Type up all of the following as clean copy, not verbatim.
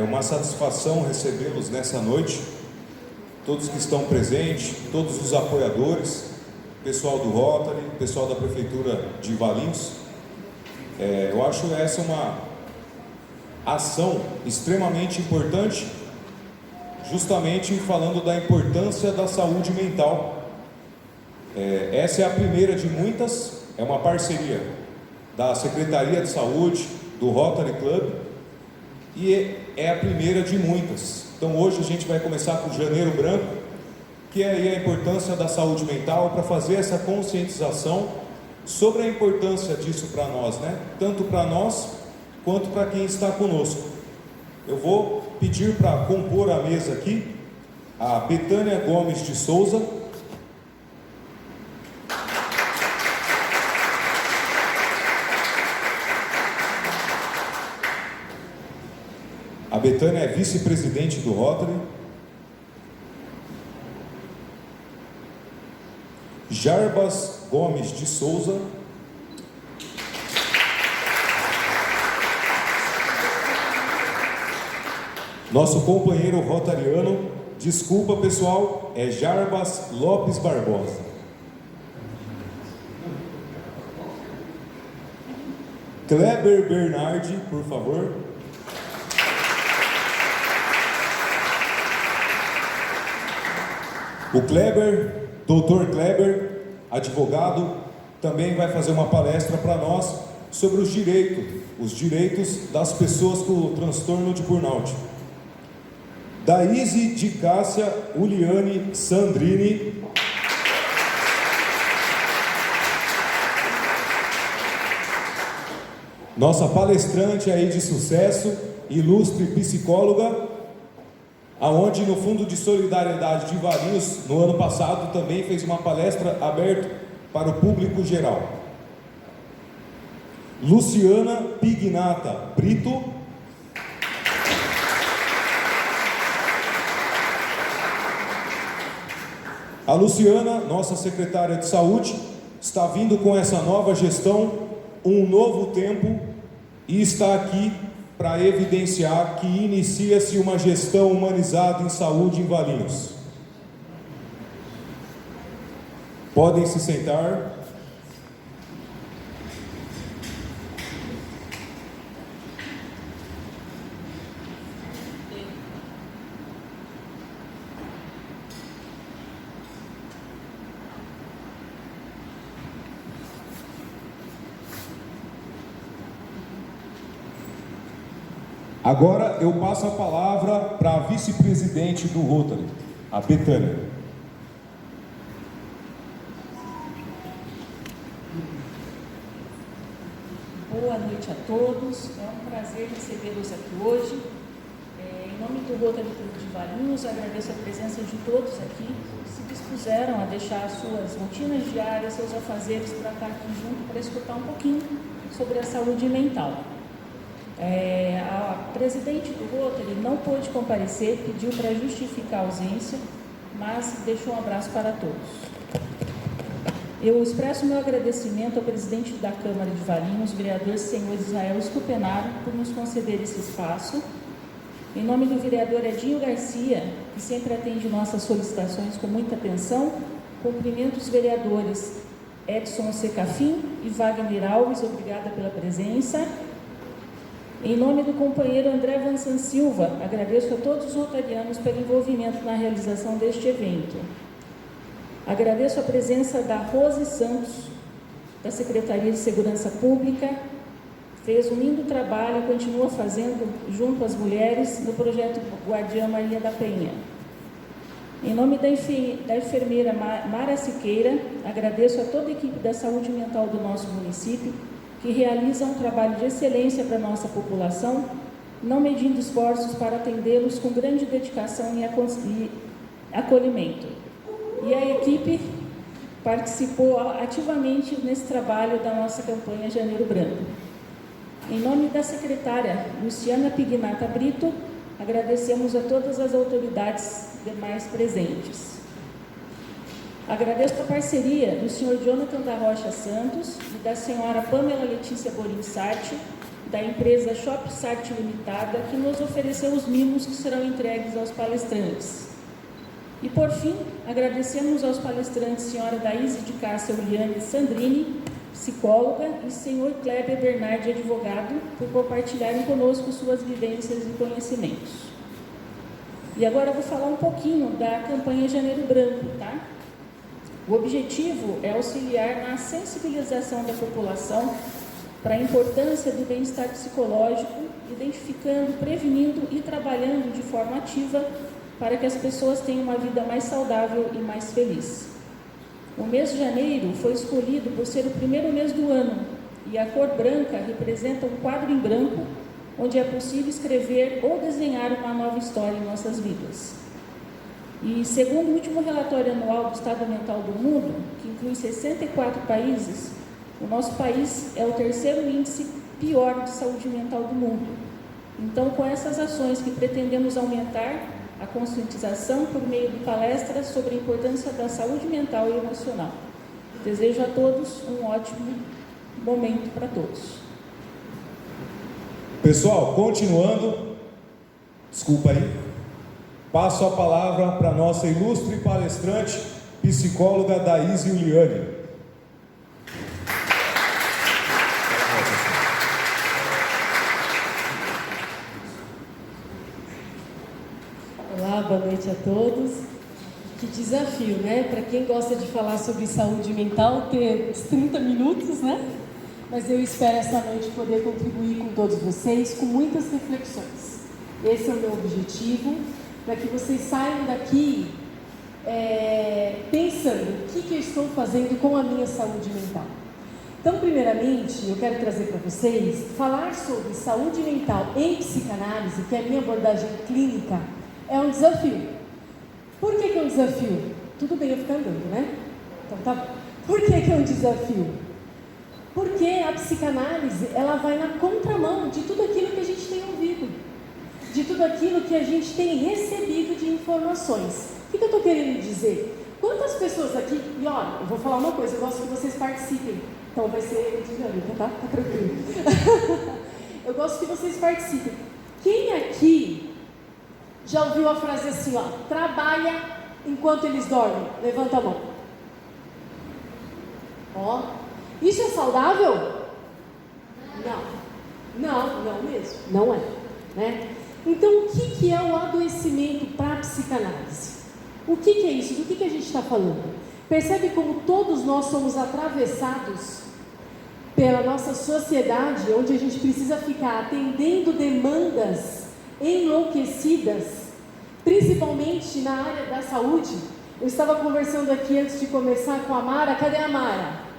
uma satisfação recebê-los nessa noite, todos que estão presentes, todos os apoiadores, pessoal do Rotary, pessoal da Prefeitura de Valinhos. Eu acho essa uma ação extremamente importante, justamente falando da importância da saúde mental. Essa é a primeira de muitas, é uma parceria da Secretaria de Saúde, do Rotary Club, e é a primeira de muitas. Então hoje a gente vai começar com o Janeiro Branco, que é aí a importância da saúde mental, para fazer essa conscientização sobre a importância disso para nós, né? Tanto para nós, quanto para quem está conosco. Eu vou pedir para compor a mesa aqui, a Betânia Gomes de Souza. A Betânia é vice-presidente do Rotary. Jarbas Gomes de Souza. Nosso companheiro rotariano, desculpa pessoal, é Jarbas Lopes Barbosa. Kleber Bernardi, por favor. O Kleber, doutor Kleber, advogado, também vai fazer uma palestra para nós sobre os direitos das pessoas com transtorno de burnout. Daíse de Cássia Uliane Sandrini. Nossa palestrante aí de sucesso, ilustre psicóloga, aonde no Fundo de Solidariedade de Valinhos, no ano passado, também fez uma palestra aberta para o público geral. Luciana Pignata Brito. A Luciana, nossa secretária de saúde, está vindo com essa nova gestão, um novo tempo, e está aqui para evidenciar que inicia-se uma gestão humanizada em saúde em Valinhos. Podem se sentar. Agora eu passo a palavra para a vice-presidente do Rotary, a Betânia. Boa noite a todos, é um prazer recebê-los aqui hoje. Em nome do Rotary Clube de Valinhos, agradeço a presença de todos aqui que se dispuseram a deixar suas rotinas diárias, seus afazeres para estar aqui junto para escutar um pouquinho sobre a saúde mental. A presidente do Rotary não pôde comparecer, pediu para justificar a ausência, mas deixou um abraço para todos. Eu expresso meu agradecimento ao presidente da Câmara de Valinhos, vereador senhor Israel Stupenaro, por nos conceder esse espaço. Em nome do vereador Edinho Garcia, que sempre atende nossas solicitações com muita atenção, cumprimento os vereadores Edson Secafim e Wagner Alves, obrigada pela presença. Em nome do companheiro André Vansan Silva, agradeço a todos os rotarianos pelo envolvimento na realização deste evento. Agradeço a presença da Rose Santos, da Secretaria de Segurança Pública, fez um lindo trabalho, continua fazendo junto às mulheres no projeto Guardiã Maria da Penha. Em nome da enfermeira Mara Siqueira, agradeço a toda a equipe da saúde mental do nosso município, que realiza um trabalho de excelência para a nossa população, não medindo esforços para atendê-los com grande dedicação e acolhimento. E a equipe participou ativamente nesse trabalho da nossa campanha Janeiro Branco. Em nome da secretária Luciana Pignata Brito, agradecemos a todas as autoridades demais presentes. Agradeço a parceria do senhor Jonathan da Rocha Santos e da senhora Pamela Letícia Borim Sarti, da empresa ShopSart Limitada, que nos ofereceu os mimos que serão entregues aos palestrantes. E, por fim, agradecemos aos palestrantes senhora Daíse de Cássia Uliane Sandrini, psicóloga, e senhor Kleber Bernardi, advogado, por compartilharem conosco suas vivências e conhecimentos. E agora eu vou falar um pouquinho da campanha Janeiro Branco, tá? O objetivo é auxiliar na sensibilização da população para a importância do bem-estar psicológico, identificando, prevenindo e trabalhando de forma ativa para que as pessoas tenham uma vida mais saudável e mais feliz. O mês de janeiro foi escolhido por ser o primeiro mês do ano e a cor branca representa um quadro em branco onde é possível escrever ou desenhar uma nova história em nossas vidas. E segundo o último relatório anual do Estado Mental do Mundo, que inclui 64 países, o nosso país é o terceiro índice pior de saúde mental do mundo. Então, com essas ações que pretendemos aumentar a conscientização por meio de palestras sobre a importância da saúde mental e emocional. Desejo a todos um ótimo momento para todos. Pessoal, continuando, desculpa aí, passo a palavra para a nossa ilustre palestrante, psicóloga Daíse Uliane. Olá, boa noite a todos. Que desafio, né? Para quem gosta de falar sobre saúde mental, ter uns 30 minutos, né? Mas eu espero esta noite poder contribuir com todos vocês com muitas reflexões. Esse é o meu objetivo, para que vocês saiam daqui pensando o que eu estou fazendo com a minha saúde mental. Então, primeiramente, eu quero trazer para vocês, falar sobre saúde mental em psicanálise, que é a minha abordagem clínica, é um desafio. Por que é um desafio? Tudo bem eu ficar andando, né? Então tá. Por que é um desafio? Porque a psicanálise, ela vai na contramão de tudo aquilo que a gente tem ouvido, de tudo aquilo que a gente tem recebido de informações. O que eu estou querendo dizer? Quantas pessoas aqui, e olha, eu vou falar uma coisa, eu gosto que vocês participem, então vai ser dinâmica, tá? Tá tranquilo. Eu gosto que vocês participem. Quem aqui já ouviu a frase assim, ó, trabalha enquanto eles dormem? Levanta a mão. Ó, isso é saudável? Não mesmo, não é, né? Então, o que é o adoecimento para a psicanálise? O que é isso? Do que a gente está falando? Percebe como todos nós somos atravessados pela nossa sociedade, onde a gente precisa ficar atendendo demandas enlouquecidas, principalmente na área da saúde. Eu estava conversando aqui antes de começar com a Mara. Cadê a Mara?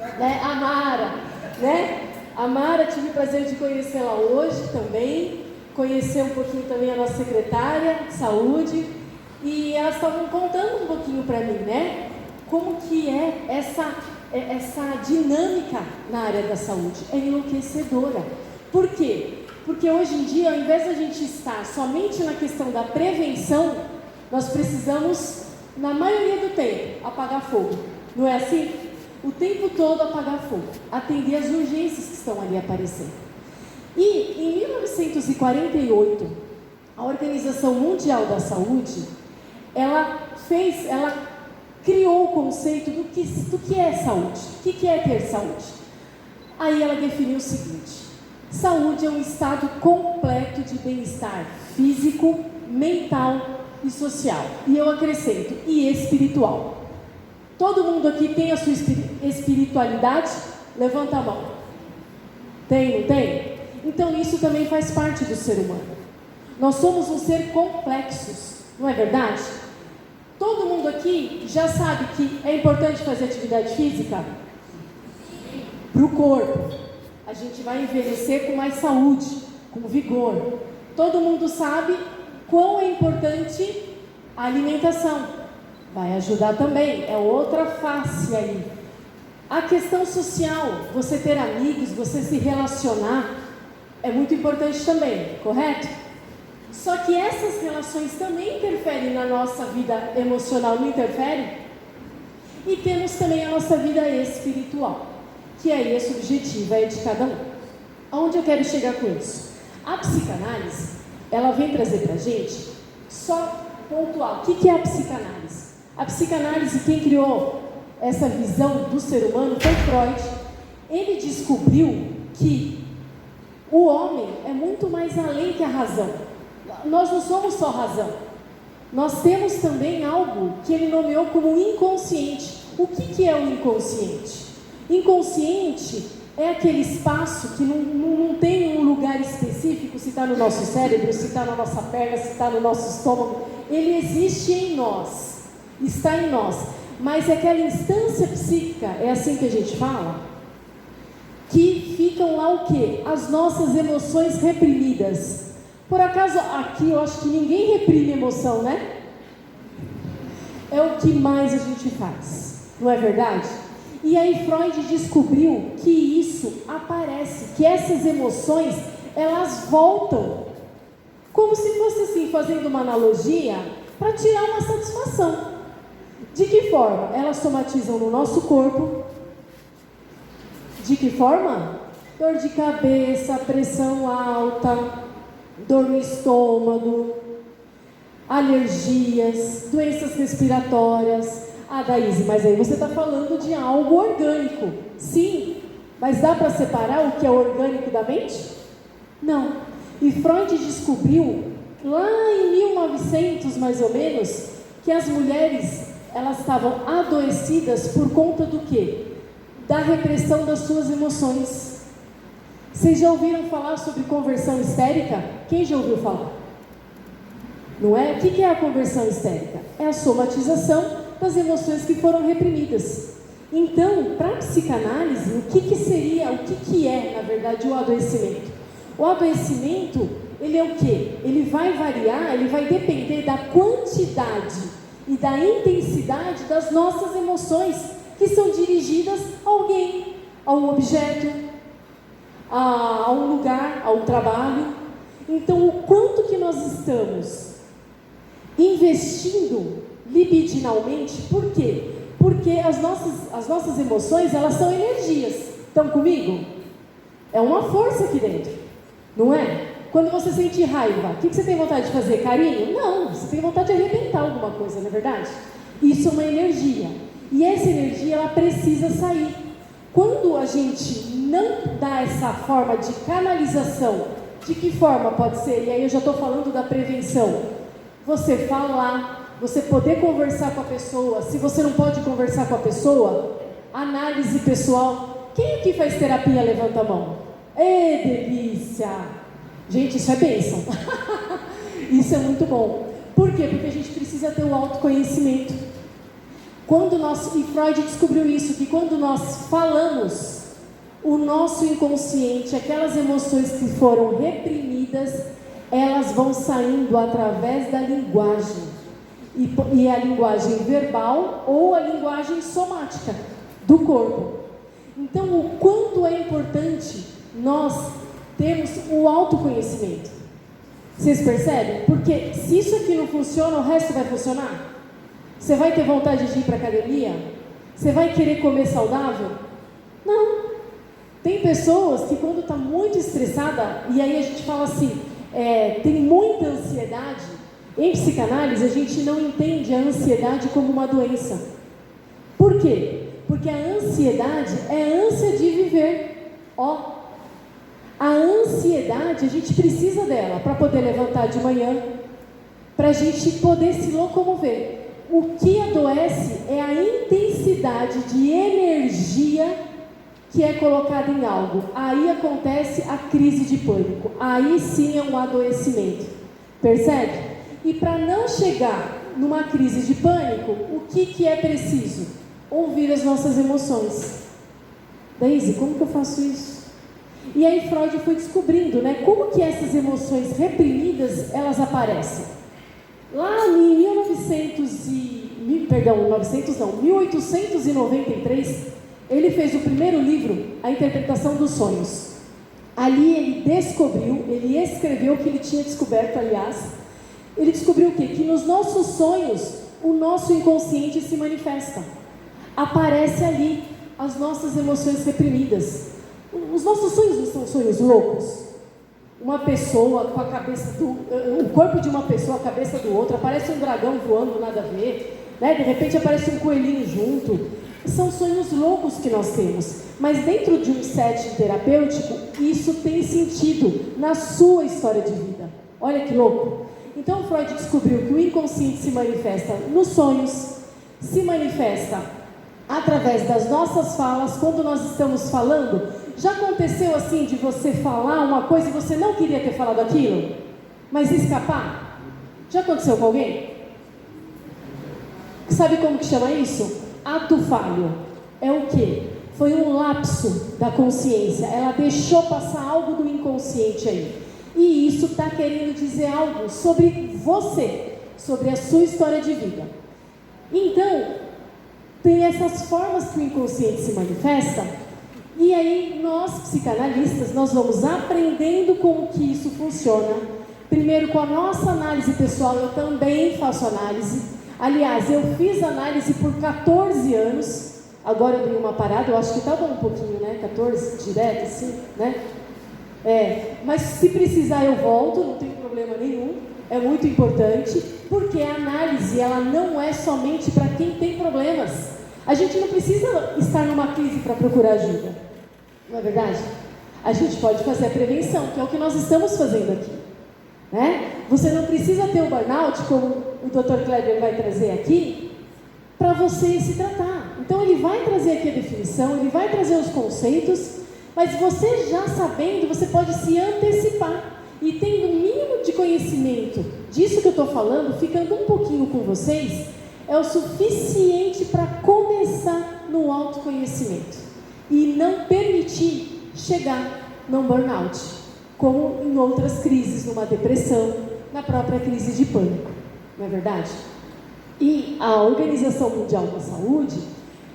A Mara, né? A Mara, tive o prazer de conhecê-la hoje também, conhecer um pouquinho também a nossa secretária de saúde, e elas estavam contando um pouquinho para mim, né? Como que é essa dinâmica na área da saúde. É enlouquecedora. Por quê? Porque hoje em dia, ao invés de a gente estar somente na questão da prevenção, nós precisamos, na maioria do tempo, apagar fogo. Não é assim? O tempo todo apagar fogo, atender as urgências que estão ali aparecendo. E em 1948, a Organização Mundial da Saúde, ela criou o conceito do que é saúde. O que é ter saúde? Aí ela definiu o seguinte: saúde é um estado completo de bem-estar físico, mental e social. E eu acrescento, e espiritual. Todo mundo aqui tem a sua espiritualidade? Levanta a mão. Tem, não tem? Então isso também faz parte do ser humano. Nós somos um ser complexos, não é verdade? Todo mundo aqui já sabe que é importante fazer atividade física? Para o corpo. A gente vai envelhecer com mais saúde, com vigor. Todo mundo sabe quão é importante a alimentação. Vai ajudar também, é outra face aí. A questão social, você ter amigos, você se relacionar, é muito importante também, correto? Só que essas relações também interferem na nossa vida emocional, não interferem? E temos também a nossa vida espiritual, que aí é subjetiva, é de cada um. Aonde eu quero chegar com isso? A psicanálise, ela vem trazer para a gente, só pontual, o que é a psicanálise? A psicanálise, quem criou essa visão do ser humano foi Freud. Ele descobriu que o homem é muito mais além que a razão. Nós não somos só razão. Nós temos também algo que ele nomeou como inconsciente. O que é o inconsciente? Inconsciente é aquele espaço que não tem um lugar específico, se está no nosso cérebro, se está na nossa perna, se está no nosso estômago. Ele existe em nós, está em nós. Mas é aquela instância psíquica, é assim que a gente fala, que ficam lá o quê? As nossas emoções reprimidas. Por acaso, aqui eu acho que ninguém reprime emoção, né? É o que mais a gente faz, não é verdade? E aí Freud descobriu que isso aparece, que essas emoções, elas voltam, como se fosse assim, fazendo uma analogia, para tirar uma satisfação. De que forma? Elas somatizam no nosso corpo. De que forma? Dor de cabeça, pressão alta, dor no estômago, alergias, doenças respiratórias. Ah, Daíse, mas aí você está falando de algo orgânico. Sim, mas dá para separar o que é orgânico da mente? Não. E Freud descobriu, lá em 1900 mais ou menos, que as mulheres, elas estavam adoecidas por conta do quê? Da repressão das suas emoções. Vocês já ouviram falar sobre conversão histérica? Quem já ouviu falar? Não é? O que é a conversão histérica? É a somatização das emoções que foram reprimidas. Então, para a psicanálise, o que é, na verdade, o adoecimento? O adoecimento, ele é o quê? Ele vai variar, ele vai depender da quantidade e da intensidade das nossas emoções, que são dirigidas a alguém, a um objeto, a um lugar, a um trabalho. Então, o quanto que nós estamos investindo libidinalmente, por quê? Porque as nossas emoções, elas são energias. Estão comigo? É uma força aqui dentro, não é? Quando você sente raiva, o que você tem vontade de fazer? Carinho? Não, você tem vontade de arrebentar alguma coisa, não é verdade? Isso é uma energia. E essa energia, ela precisa sair. Quando a gente não dá essa forma de canalização, de que forma pode ser? E aí eu já estou falando da prevenção. Você falar, você poder conversar com a pessoa. Se você não pode conversar com a pessoa, análise pessoal. Quem aqui faz terapia? Levanta a mão. Ê, delícia! Gente, isso é bênção. Isso é muito bom. Por quê? Porque a gente precisa ter o autoconhecimento. E Freud descobriu isso, que quando nós falamos, o nosso inconsciente, aquelas emoções que foram reprimidas, elas vão saindo através da linguagem. E a linguagem verbal ou a linguagem somática do corpo. Então, o quanto é importante nós termos o autoconhecimento. Vocês percebem? Porque se isso aqui não funciona, o resto vai funcionar? Você vai ter vontade de ir para a academia? Você vai querer comer saudável? Não. Tem pessoas que quando está muito estressada, e aí a gente fala assim, tem muita ansiedade. Em psicanálise, a gente não entende a ansiedade como uma doença. Por quê? Porque a ansiedade é a ânsia de viver. A ansiedade, a gente precisa dela para poder levantar de manhã, para a gente poder se locomover. O que adoece é a intensidade de energia que é colocada em algo. Aí acontece a crise de pânico. Aí sim é um adoecimento. Percebe? E para não chegar numa crise de pânico, o que é preciso? Ouvir as nossas emoções. Daíse, como que eu faço isso? E aí Freud foi descobrindo, né? Como que essas emoções reprimidas, elas aparecem. Lá em 1893, ele fez o primeiro livro, A Interpretação dos Sonhos. Ali ele descobriu, ele escreveu o que ele tinha descoberto, aliás. Ele descobriu o quê? Que nos nossos sonhos, o nosso inconsciente se manifesta. Aparece ali as nossas emoções reprimidas. Os nossos sonhos não são sonhos loucos? Uma pessoa com a cabeça o corpo de uma pessoa, a cabeça do outro, aparece um dragão voando, nada a ver, né? De repente aparece um coelhinho junto. São sonhos loucos que nós temos, mas dentro de um setting terapêutico, isso tem sentido na sua história de vida. Olha que louco! Então Freud descobriu que o inconsciente se manifesta nos sonhos, se manifesta através das nossas falas, quando nós estamos falando. Já aconteceu assim de você falar uma coisa e você não queria ter falado aquilo, mas escapar? Já aconteceu com alguém? Sabe como que chama isso? Ato falho. É o quê? Foi um lapso da consciência. Ela deixou passar algo do inconsciente aí. E isso está querendo dizer algo sobre você, sobre a sua história de vida. Então, tem essas formas que o inconsciente se manifesta. E aí, nós, psicanalistas, nós vamos aprendendo como que isso funciona. Primeiro, com a nossa análise pessoal, eu também faço análise. Aliás, eu fiz análise por 14 anos. Agora eu dei uma parada, eu acho que está bom um pouquinho, né? 14, direto, assim, né? Mas se precisar eu volto, não tem problema nenhum. É muito importante, porque a análise, ela não é somente para quem tem problemas. A gente não precisa estar numa crise para procurar ajuda. Não é verdade? A gente pode fazer a prevenção, que é o que nós estamos fazendo aqui, né? Você não precisa ter um burnout, como o Dr. Kleber vai trazer aqui, para você se tratar. Então ele vai trazer aqui a definição, ele vai trazer os conceitos, mas você já sabendo, você pode se antecipar. E tendo o mínimo de conhecimento disso que eu estou falando, ficando um pouquinho com vocês, é o suficiente para começar no autoconhecimento. E não permitir chegar num burnout, como em outras crises, numa depressão, na própria crise de pânico, não é verdade? E a Organização Mundial da Saúde,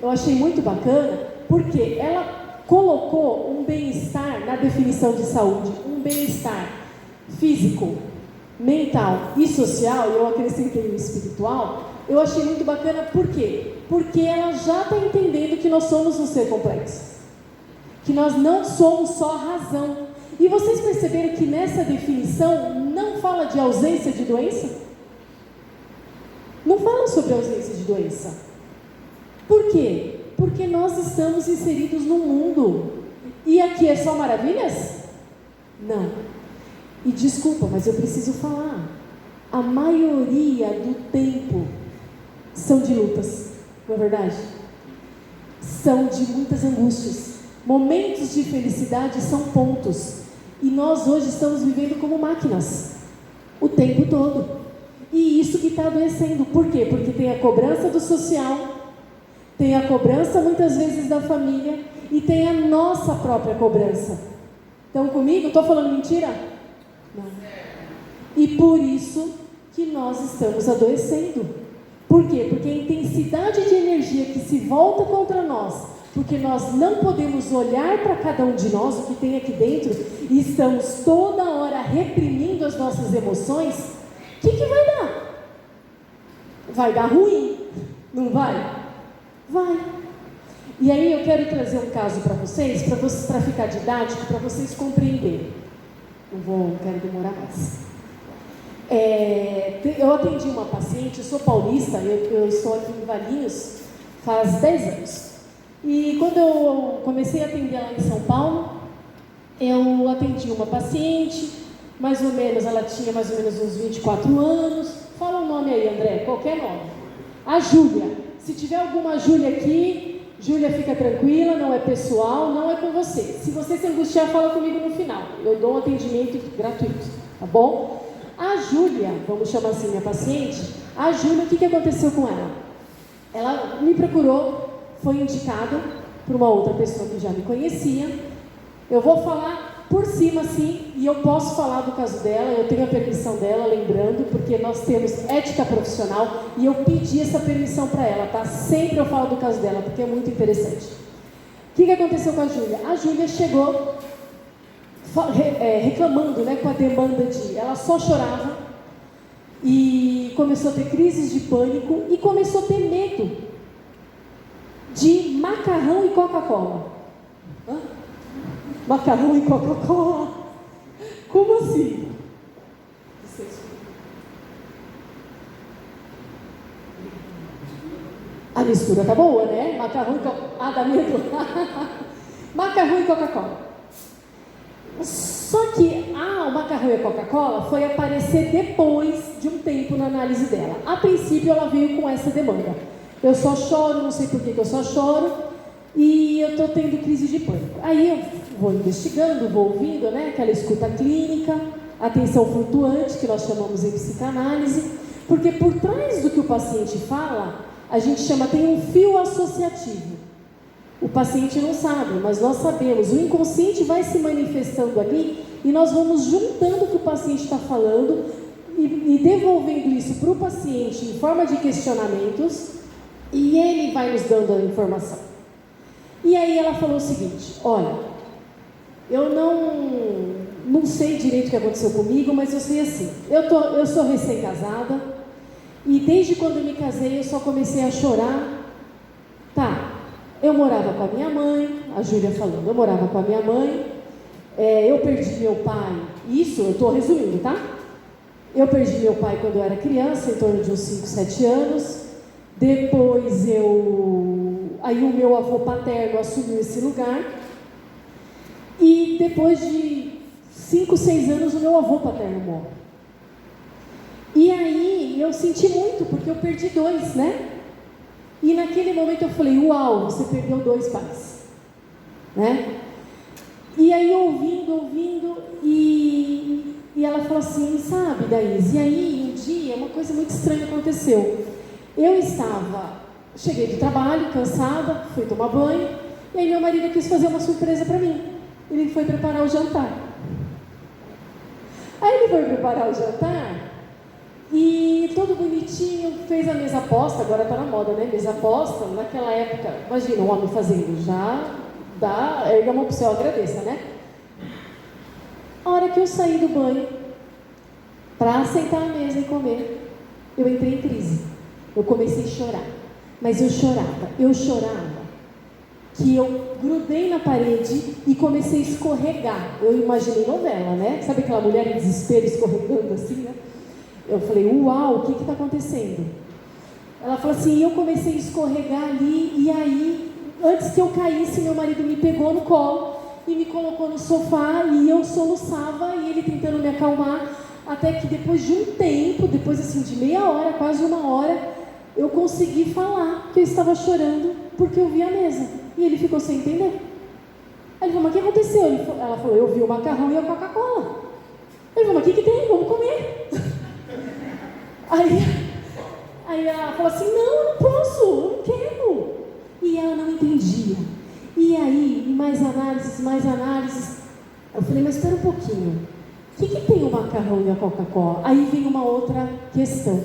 eu achei muito bacana, porque ela colocou um bem-estar na definição de saúde, um bem-estar físico, mental e social, eu acrescentei o espiritual. Eu achei muito bacana, por quê? Porque ela já está entendendo que nós somos um ser complexo, que nós não somos só razão. E vocês perceberam que nessa definição não fala de ausência de doença? Não fala sobre ausência de doença. Por quê? Porque nós estamos inseridos no mundo. E aqui é só maravilhas? Não. E desculpa, mas eu preciso falar. A maioria do tempo são de lutas, não é verdade? São de muitas angústias. Momentos de felicidade são pontos. E nós hoje estamos vivendo como máquinas, o tempo todo. E isso que está adoecendo. Por quê? Porque tem a cobrança do social, tem a cobrança muitas vezes da família e tem a nossa própria cobrança. Estão comigo? Estou falando mentira? Não. E por isso que nós estamos adoecendo. Por quê? Porque a intensidade de energia que se volta contra nós, porque nós não podemos olhar para cada um de nós, o que tem aqui dentro, e estamos toda hora reprimindo as nossas emoções, o que vai dar? Vai dar ruim, não vai? Vai. E aí eu quero trazer um caso para vocês, para ficar didático, para vocês compreenderem. Não quero demorar mais. Eu atendi uma paciente, eu sou paulista, eu estou aqui em Valinhos faz 10 anos. E quando eu comecei a atender lá em São Paulo, eu atendi uma paciente, mais ou menos, ela tinha mais ou menos uns 24 anos. Fala o nome aí, André, qualquer nome. A Júlia. Se tiver alguma Júlia aqui, Júlia, fica tranquila, não é pessoal, não é com você. Se você se angustiar, fala comigo no final. Eu dou um atendimento gratuito, tá bom? A Júlia, vamos chamar assim minha paciente, a Júlia, o que aconteceu com ela? Ela me procurou, foi indicada por uma outra pessoa que já me conhecia. Eu vou falar por cima assim, e eu posso falar do caso dela, eu tenho a permissão dela, lembrando, porque nós temos ética profissional, e eu pedi essa permissão para ela, tá? Sempre eu falo do caso dela, porque é muito interessante. O que aconteceu com a Júlia? A Júlia chegou reclamando, né, com a demanda de... Ela só chorava, e começou a ter crises de pânico, e começou a ter medo de macarrão e Coca-Cola. Macarrão e Coca-Cola. Como assim? A mistura tá boa, né? Macarrão e Coca-Cola. Ah, dá medo. Macarrão e Coca-Cola. Só que o macarrão e a Coca-Cola foi aparecer depois de um tempo na análise dela. A princípio, ela veio com essa demanda. Eu só choro, não sei por que eu só choro, e eu estou tendo crise de pânico. Aí eu vou investigando, vou ouvindo, né? Aquela escuta clínica, atenção flutuante, que nós chamamos em psicanálise, porque por trás do que o paciente fala, a gente chama, tem um fio associativo. O paciente não sabe, mas nós sabemos. O inconsciente vai se manifestando ali e nós vamos juntando o que o paciente está falando e devolvendo isso para o paciente em forma de questionamentos, e ele vai nos dando a informação. E aí ela falou o seguinte: olha, eu não sei direito o que aconteceu comigo, mas eu sei assim, eu sou recém-casada e desde quando eu me casei eu só comecei a chorar. Tá, eu morava com a minha mãe, a Júlia falando, eu morava com a minha mãe, eu perdi meu pai, isso eu estou resumindo, tá? Eu perdi meu pai quando eu era criança, em torno de uns 5, 7 anos, depois aí o meu avô paterno assumiu esse lugar, e depois de 5, 6 anos o meu avô paterno morre. E aí eu senti muito, porque eu perdi 2, né? E naquele momento eu falei, uau, você perdeu 2 pais, né? E aí ouvindo, e ela falou assim, sabe, Daís, e aí um dia uma coisa muito estranha aconteceu. Eu cheguei do trabalho, cansada, fui tomar banho, e aí meu marido quis fazer uma surpresa para mim. Ele foi preparar o jantar. Aí ele foi preparar o jantar, e todo bonitinho, fez a mesa posta, agora está na moda, né? Mesa posta, naquela época, imagina um homem fazendo, já erga a mão pro céu, agradeça, né? A hora que eu saí do banho, para sentar à mesa e comer, eu entrei em crise. Eu comecei a chorar, mas eu chorava, que eu grudei na parede e comecei a escorregar. Eu imaginei novela, né? Sabe aquela mulher em desespero escorregando assim, né? Eu falei, uau, o que está acontecendo? Ela falou assim, eu comecei a escorregar ali, e aí, antes que eu caísse, meu marido me pegou no colo e me colocou no sofá, e eu soluçava, e ele tentando me acalmar, até que depois de um tempo, depois assim de meia hora, quase 1 hora, eu consegui falar que eu estava chorando porque eu vi a mesa, e ele ficou sem entender. Aí ele falou, mas o que aconteceu? Ela falou, eu vi o macarrão e a Coca-Cola. Ele falou, mas o que tem? Vamos comer. Aí ela falou assim, não, eu não posso, eu não quero. E ela não entendia. E aí, mais análises. Eu falei, mas espera um pouquinho. O que tem o macarrão e a Coca-Cola? Aí vem uma outra questão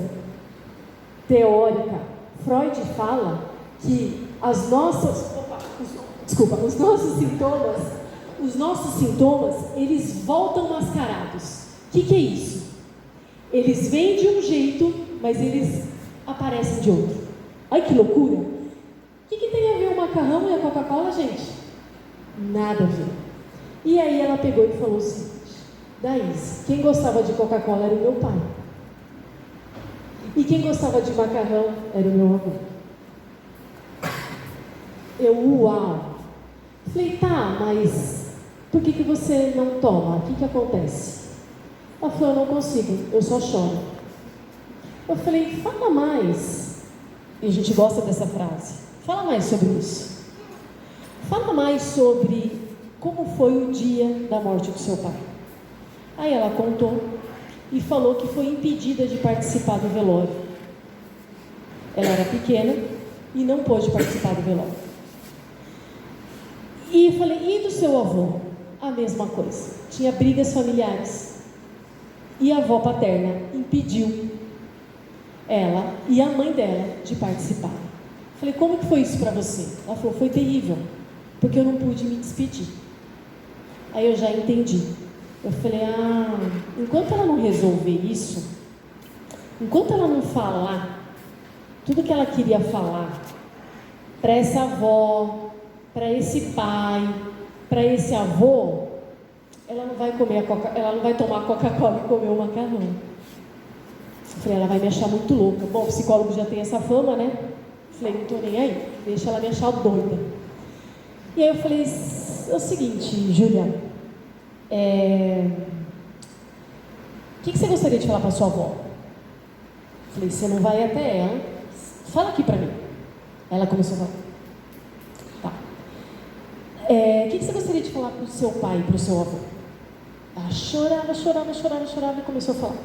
teórica. Freud fala que os nossos sintomas, eles voltam mascarados. O que é isso? Eles vêm de um jeito, mas eles aparecem de outro. Olha que loucura! O que tem a ver o macarrão e a Coca-Cola, gente? Nada a ver. E aí ela pegou e falou o seguinte, Daís, quem gostava de Coca-Cola era o meu pai. E quem gostava de macarrão era o meu avô. Uau! Falei, tá, mas por que você não toma? O que acontece? Ela falou, eu não consigo, eu só choro. Eu falei, fala mais. E a gente gosta dessa frase. Fala mais sobre isso. Fala mais sobre como foi o dia da morte do seu pai. Aí ela contou e falou que foi impedida de participar do velório. Ela era pequena e não pôde participar do velório. E eu falei, e do seu avô? A mesma coisa. Tinha brigas familiares. E a avó paterna impediu ela e a mãe dela de participar. Falei, como que foi isso para você? Ela falou, foi terrível, porque eu não pude me despedir. Aí eu já entendi. Eu falei, enquanto ela não resolver isso, enquanto ela não falar tudo que ela queria falar para essa avó, para esse pai, para esse avô, ela não vai comer ela não vai tomar Coca-Cola e comer o macarrão. Eu falei, ela vai me achar muito louca. Bom, o psicólogo já tem essa fama, né? Eu falei, não tô nem aí, deixa ela me achar doida. E aí eu falei, é o seguinte, Júlia, o que você gostaria de falar para sua avó? Eu falei, você não vai até ela, fala aqui para mim. Ela começou a falar. Tá. O que você gostaria de falar para o seu pai e para o seu avô? Ela chorava e começou a falar.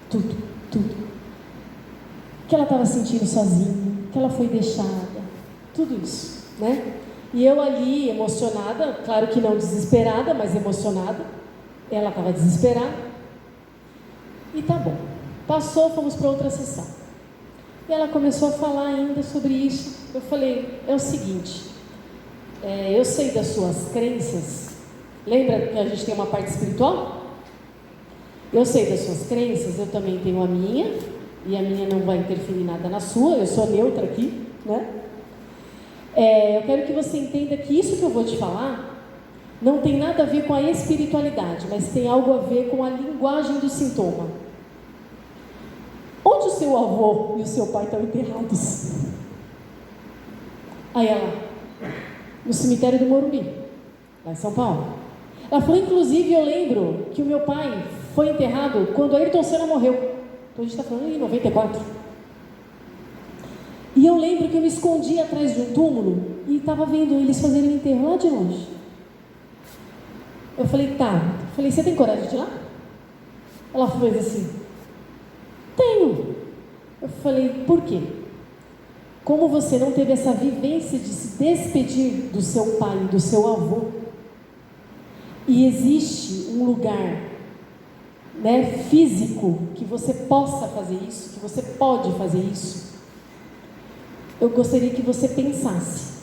Tudo. Que ela estava sentindo sozinha, que ela foi deixada, tudo isso, né? E eu ali, emocionada, claro que não desesperada, mas emocionada. Ela estava desesperada. E tá bom. Passou, fomos para outra sessão. E ela começou a falar ainda sobre isso. Eu falei, é o seguinte, eu sei das suas crenças. Lembra que a gente tem uma parte espiritual? Eu sei das suas crenças, eu também tenho a minha. E a minha não vai interferir nada na sua, eu sou neutra aqui, né? Eu quero que você entenda que isso que eu vou te falar não tem nada a ver com a espiritualidade, mas tem algo a ver com a linguagem do sintoma. Onde o seu avô e o seu pai estão enterrados? Aí ela, no cemitério do Morumbi, lá em São Paulo. Ela falou, inclusive, eu lembro que o meu pai foi enterrado quando Ayrton Senna morreu. Então a gente está falando em 94. E eu lembro que eu me escondi atrás de um túmulo e estava vendo eles fazerem o enterro lá de longe. Eu falei, tá. Eu falei, você tem coragem de ir lá? Ela fez assim, tenho. Eu falei, por quê? Como você não teve essa vivência de se despedir do seu pai e do seu avô, e existe um lugar, né, físico, que você possa fazer isso, que você pode fazer isso, eu gostaria que você pensasse,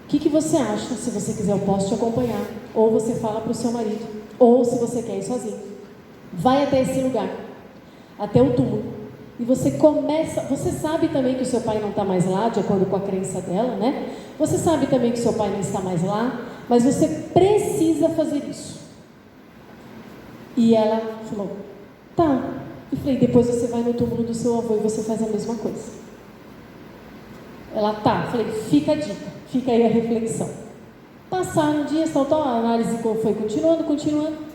o que você acha? Se você quiser eu posso te acompanhar, ou você fala para o seu marido, ou se você quer ir sozinho, vai até esse lugar, até o túmulo, e você começa, você sabe também que o seu pai não está mais lá, de acordo com a crença dela, né? Você sabe também que o seu pai não está mais lá, mas você precisa fazer isso. E ela falou, tá. Eu falei, depois você vai no túmulo do seu avô e você faz a mesma coisa. Ela, tá. Eu falei, fica a dica, fica aí a reflexão. Passaram dias, tal, a análise foi continuando.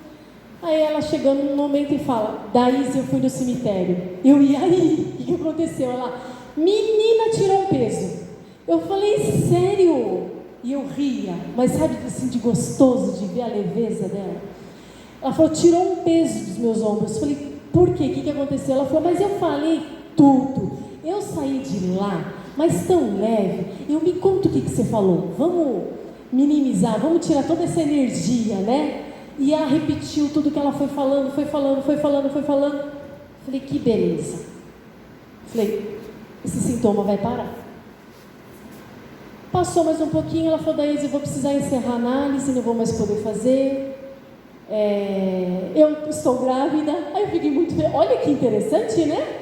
Aí ela chegando num momento e fala, Daís, eu fui no cemitério. Eu, e aí? O que aconteceu? Ela, menina, tirou um peso. Eu falei, sério? E eu ria, mas sabe assim, de gostoso, de ver a leveza dela. Ela falou, tirou um peso dos meus ombros. Eu falei, por quê? O que aconteceu? Ela falou, mas eu falei tudo. Eu saí de lá, mas tão leve. Eu me conta o que você falou. Vamos minimizar, vamos tirar toda essa energia, né? E ela repetiu tudo que ela foi falando. Falei, que beleza. Falei, esse sintoma vai parar. Passou mais um pouquinho, ela falou, Daís, eu vou precisar encerrar a análise, não vou mais poder fazer. Eu estou grávida. Aí eu fiquei muito... Olha que interessante, né?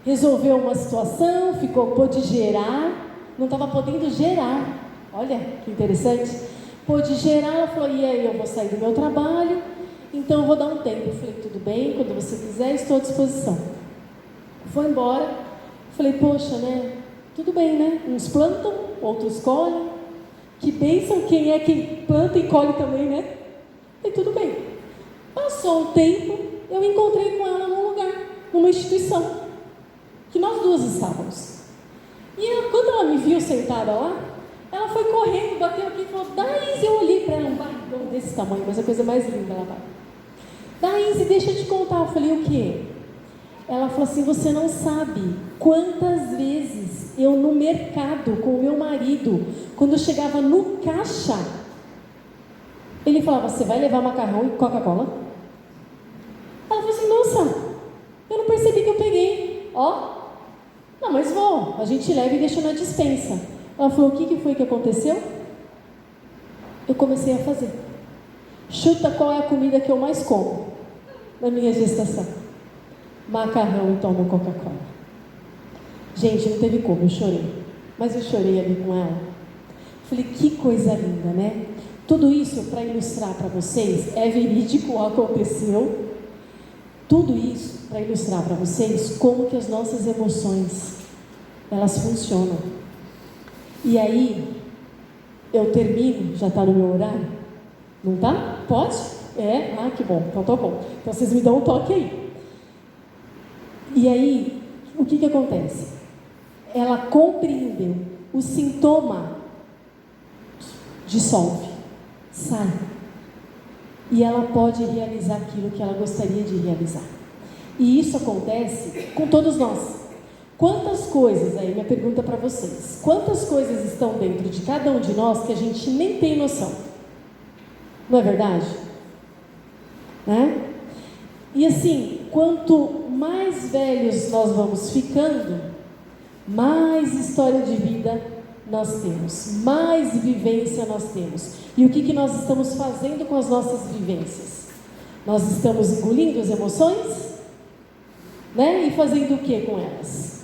Resolveu uma situação, pôde gerar, não estava podendo gerar. Olha que interessante. Pôde gerar, ela falou, e aí eu vou sair do meu trabalho, então eu vou dar um tempo. Eu falei, tudo bem, quando você quiser, estou à disposição. Foi embora. Falei, poxa, né? Tudo bem, né? Uns plantam, outros colhem. Que bênção, quem é quem planta e colhe também, né? E tudo bem. Passou um tempo, eu encontrei com ela num lugar, numa instituição, que nós duas estávamos. E ela, quando ela me viu sentada lá, ela foi correndo, bateu aqui e falou, Daís, eu olhei para ela, um barrigão desse tamanho, mas a coisa mais linda ela vai. Daís, deixa eu te contar. Eu falei, o quê? Ela falou assim, você não sabe quantas vezes eu no mercado com o meu marido, quando eu chegava no caixa, ele falava, você vai levar macarrão e Coca-Cola? Ela falou assim, nossa, eu não percebi que eu peguei. Não, mas vou, a gente leva e deixa na despensa. Ela falou, o que foi que aconteceu? Eu comecei a fazer. Chuta qual é a comida que eu mais como na minha gestação? Macarrão e tomo Coca-Cola. Gente, não teve como, eu chorei. Mas eu chorei ali com ela. Falei, que coisa linda, né? Tudo isso para ilustrar para vocês, é verídico, aconteceu. Tudo isso para ilustrar para vocês como que as nossas emoções, elas funcionam. E aí, eu termino, já está no meu horário? Não tá? Pode? Ah, que bom, então tá bom. Então vocês me dão um toque aí. E aí, o que acontece? Ela compreendeu, o sintoma dissolve, sai. E ela pode realizar aquilo que ela gostaria de realizar. E isso acontece com todos nós. Quantas coisas, aí minha pergunta para vocês, quantas coisas estão dentro de cada um de nós que a gente nem tem noção? Não é verdade? Né? E assim, quanto mais velhos nós vamos ficando, mais história de vida nós temos, mais vivência nós temos. E o que nós estamos fazendo com as nossas vivências? Nós estamos engolindo as emoções, né? E fazendo o que com elas?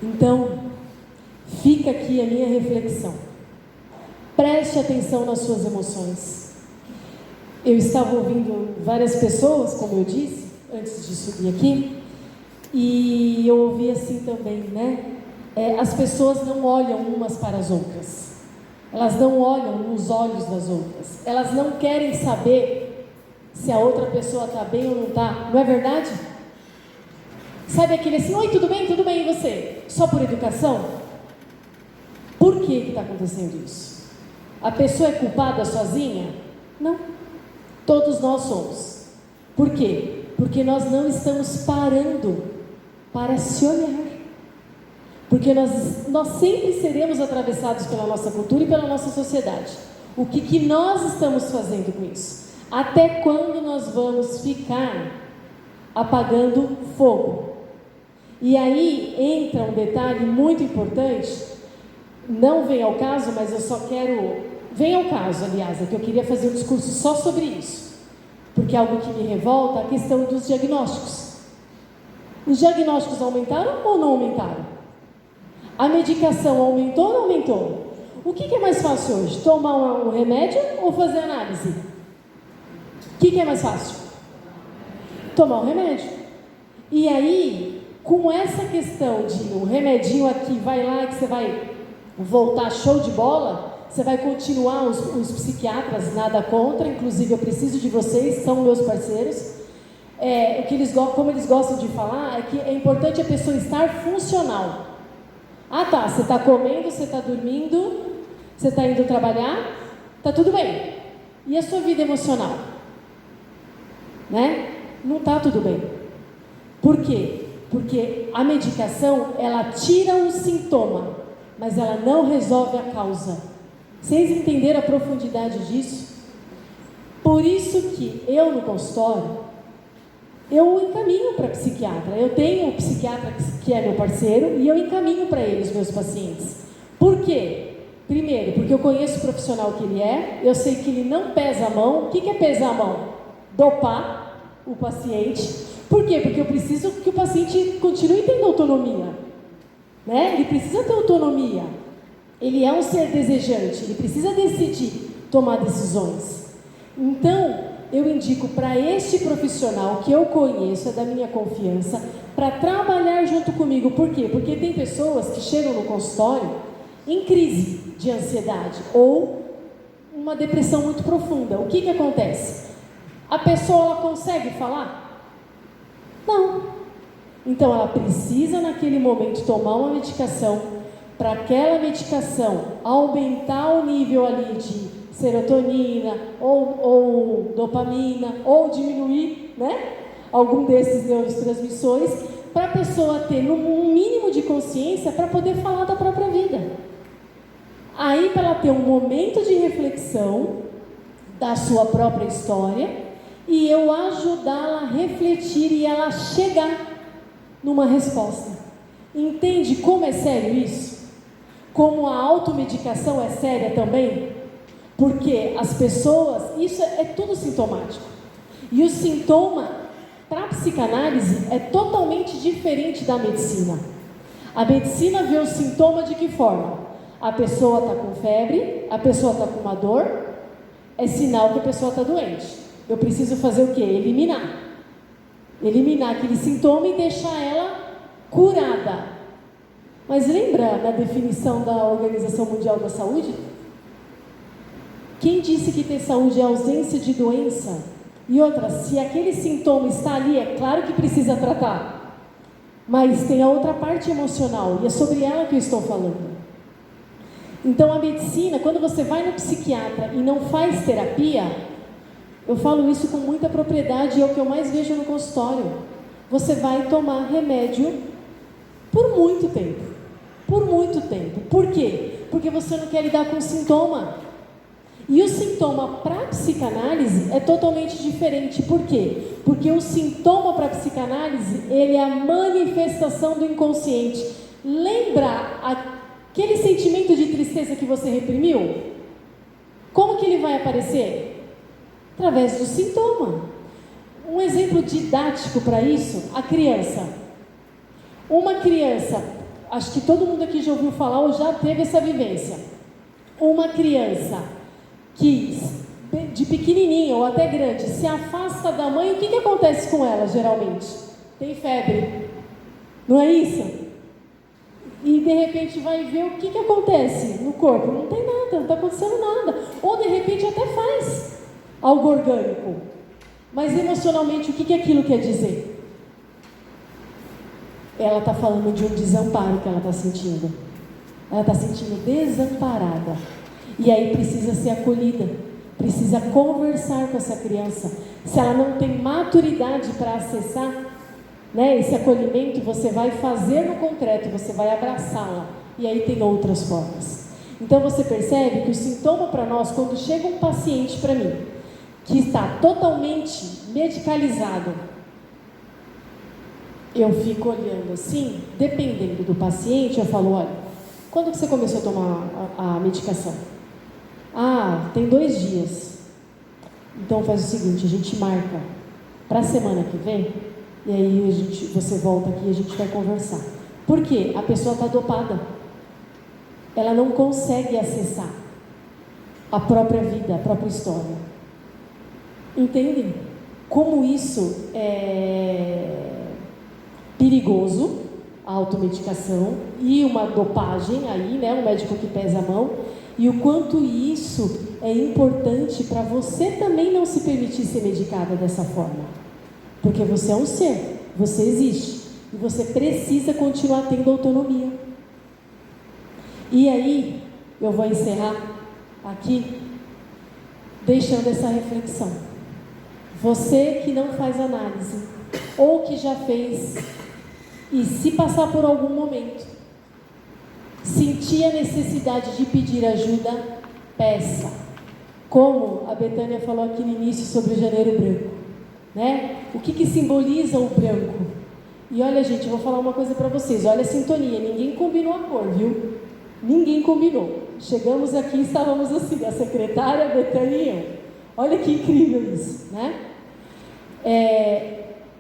Então, fica aqui a minha reflexão. Preste atenção nas suas emoções. Eu estava ouvindo várias pessoas, como eu disse, antes de subir aqui, e eu ouvi assim também, né? As pessoas não olham umas para as outras. Elas não olham nos olhos das outras. Elas não querem saber se a outra pessoa está bem ou não está. Não é verdade? Sabe aquele assim, oi, tudo bem? Tudo bem, e você? Só por educação? Por que está acontecendo isso? A pessoa é culpada sozinha? Não. Todos nós somos. Por quê? Porque nós não estamos parando para se olhar. Porque nós sempre seremos atravessados pela nossa cultura e pela nossa sociedade. O que nós estamos fazendo com isso? Até quando nós vamos ficar apagando fogo? E aí entra um detalhe muito importante, não vem ao caso, mas eu só quero... Vem ao caso, aliás, é que eu queria fazer um discurso só sobre isso, porque é algo que me revolta, a questão dos diagnósticos. Os diagnósticos aumentaram ou não aumentaram? A medicação aumentou ou não aumentou? O que é mais fácil hoje? Tomar um remédio ou fazer análise? O que é mais fácil? Tomar um remédio. E aí... com essa questão de um remedinho aqui, vai lá que você vai voltar show de bola, você vai continuar, os psiquiatras, nada contra, inclusive eu preciso de vocês, são meus parceiros. O que como eles gostam de falar, é que é importante a pessoa estar funcional. Ah tá, você está comendo, você está dormindo, você está indo trabalhar, está tudo bem. E a sua vida emocional? Né? Não está tudo bem. Por quê? Porque a medicação, ela tira o sintoma, mas ela não resolve a causa. Vocês entenderam a profundidade disso? Por isso que eu no consultório, eu encaminho para psiquiatra. Eu tenho um psiquiatra que é meu parceiro e eu encaminho para ele os meus pacientes. Por quê? Primeiro, porque eu conheço o profissional que ele é, eu sei que ele não pesa a mão. O que é pesar a mão? Dopar o paciente. Por quê? Porque eu preciso que o paciente continue tendo autonomia, né? Ele precisa ter autonomia. Ele é um ser desejante, ele precisa decidir, tomar decisões. Então, eu indico para este profissional que eu conheço, é da minha confiança, para trabalhar junto comigo. Por quê? Porque tem pessoas que chegam no consultório em crise de ansiedade ou uma depressão muito profunda. O que acontece? A pessoa ela consegue falar? Não. Então ela precisa naquele momento tomar uma medicação para aquela medicação aumentar o nível ali de serotonina ou dopamina ou diminuir, né, algum desses neurotransmissores para a pessoa ter um mínimo de consciência para poder falar da própria vida. Aí para ela ter um momento de reflexão da sua própria história e eu ajudá-la a refletir e ela chegar numa resposta. Entende como é sério isso? Como a automedicação é séria também? Porque as pessoas, isso é tudo sintomático. E o sintoma, para a psicanálise, é totalmente diferente da medicina. A medicina vê o sintoma de que forma? A pessoa está com febre, a pessoa está com uma dor, é sinal que a pessoa está doente. Eu preciso fazer o quê? Eliminar. Eliminar aquele sintoma e deixar ela curada. Mas lembra na definição da Organização Mundial da Saúde? Quem disse que ter saúde é ausência de doença? E outra, se aquele sintoma está ali, é claro que precisa tratar. Mas tem a outra parte emocional, e é sobre ela que eu estou falando. Então a medicina, quando você vai no psiquiatra e não faz terapia, eu falo isso com muita propriedade, é o que eu mais vejo no consultório. Você vai tomar remédio por muito tempo. Por muito tempo. Por quê? Porque você não quer lidar com o sintoma. E o sintoma para a psicanálise é totalmente diferente. Por quê? Porque o sintoma para a psicanálise, ele é a manifestação do inconsciente. Lembra aquele sentimento de tristeza que você reprimiu? Como que ele vai aparecer? Através do sintoma. Um exemplo didático para isso, a criança. Uma criança, acho que todo mundo aqui já ouviu falar ou já teve essa vivência. Uma criança que de pequenininha ou até grande se afasta da mãe, o que acontece com ela geralmente? Tem febre, não é isso? E de repente vai ver o que acontece no corpo, não tem nada, não está acontecendo nada, ou de repente até faz algo orgânico, mas emocionalmente o que aquilo quer dizer? Ela está falando de um desamparo que ela está sentindo, ela está sentindo desamparada. E aí precisa ser acolhida, precisa conversar com essa criança. Se ela não tem maturidade para acessar, né, esse acolhimento, você vai fazer no concreto, você vai abraçá-la. E aí tem outras formas. Então você percebe que o sintoma para nós, quando chega um paciente para mim, que está totalmente medicalizado, eu fico olhando assim, dependendo do paciente, eu falo, olha, quando que você começou a tomar a medicação? Ah, tem 2 dias. Então faz o seguinte, a gente marca para a semana que vem, e aí você volta aqui e a gente vai conversar. Por quê? A pessoa está dopada. Ela não consegue acessar a própria vida, a própria história. Entendem? Como isso é perigoso, a automedicação e uma dopagem aí, né? Um médico que pesa a mão. E o quanto isso é importante para você também não se permitir ser medicada dessa forma. Porque você é um ser, você existe. E você precisa continuar tendo autonomia. E aí, eu vou encerrar aqui, deixando essa reflexão. Você que não faz análise, ou que já fez, e se passar por algum momento, sentir a necessidade de pedir ajuda, peça. Como a Betânia falou aqui no início sobre o janeiro branco, né? O que simboliza o branco? E olha, gente, eu vou falar uma coisa para vocês. Olha a sintonia, ninguém combinou a cor, viu? Ninguém combinou. Chegamos aqui e estávamos assim, a secretária, a Betânia e eu. Olha que incrível isso, né?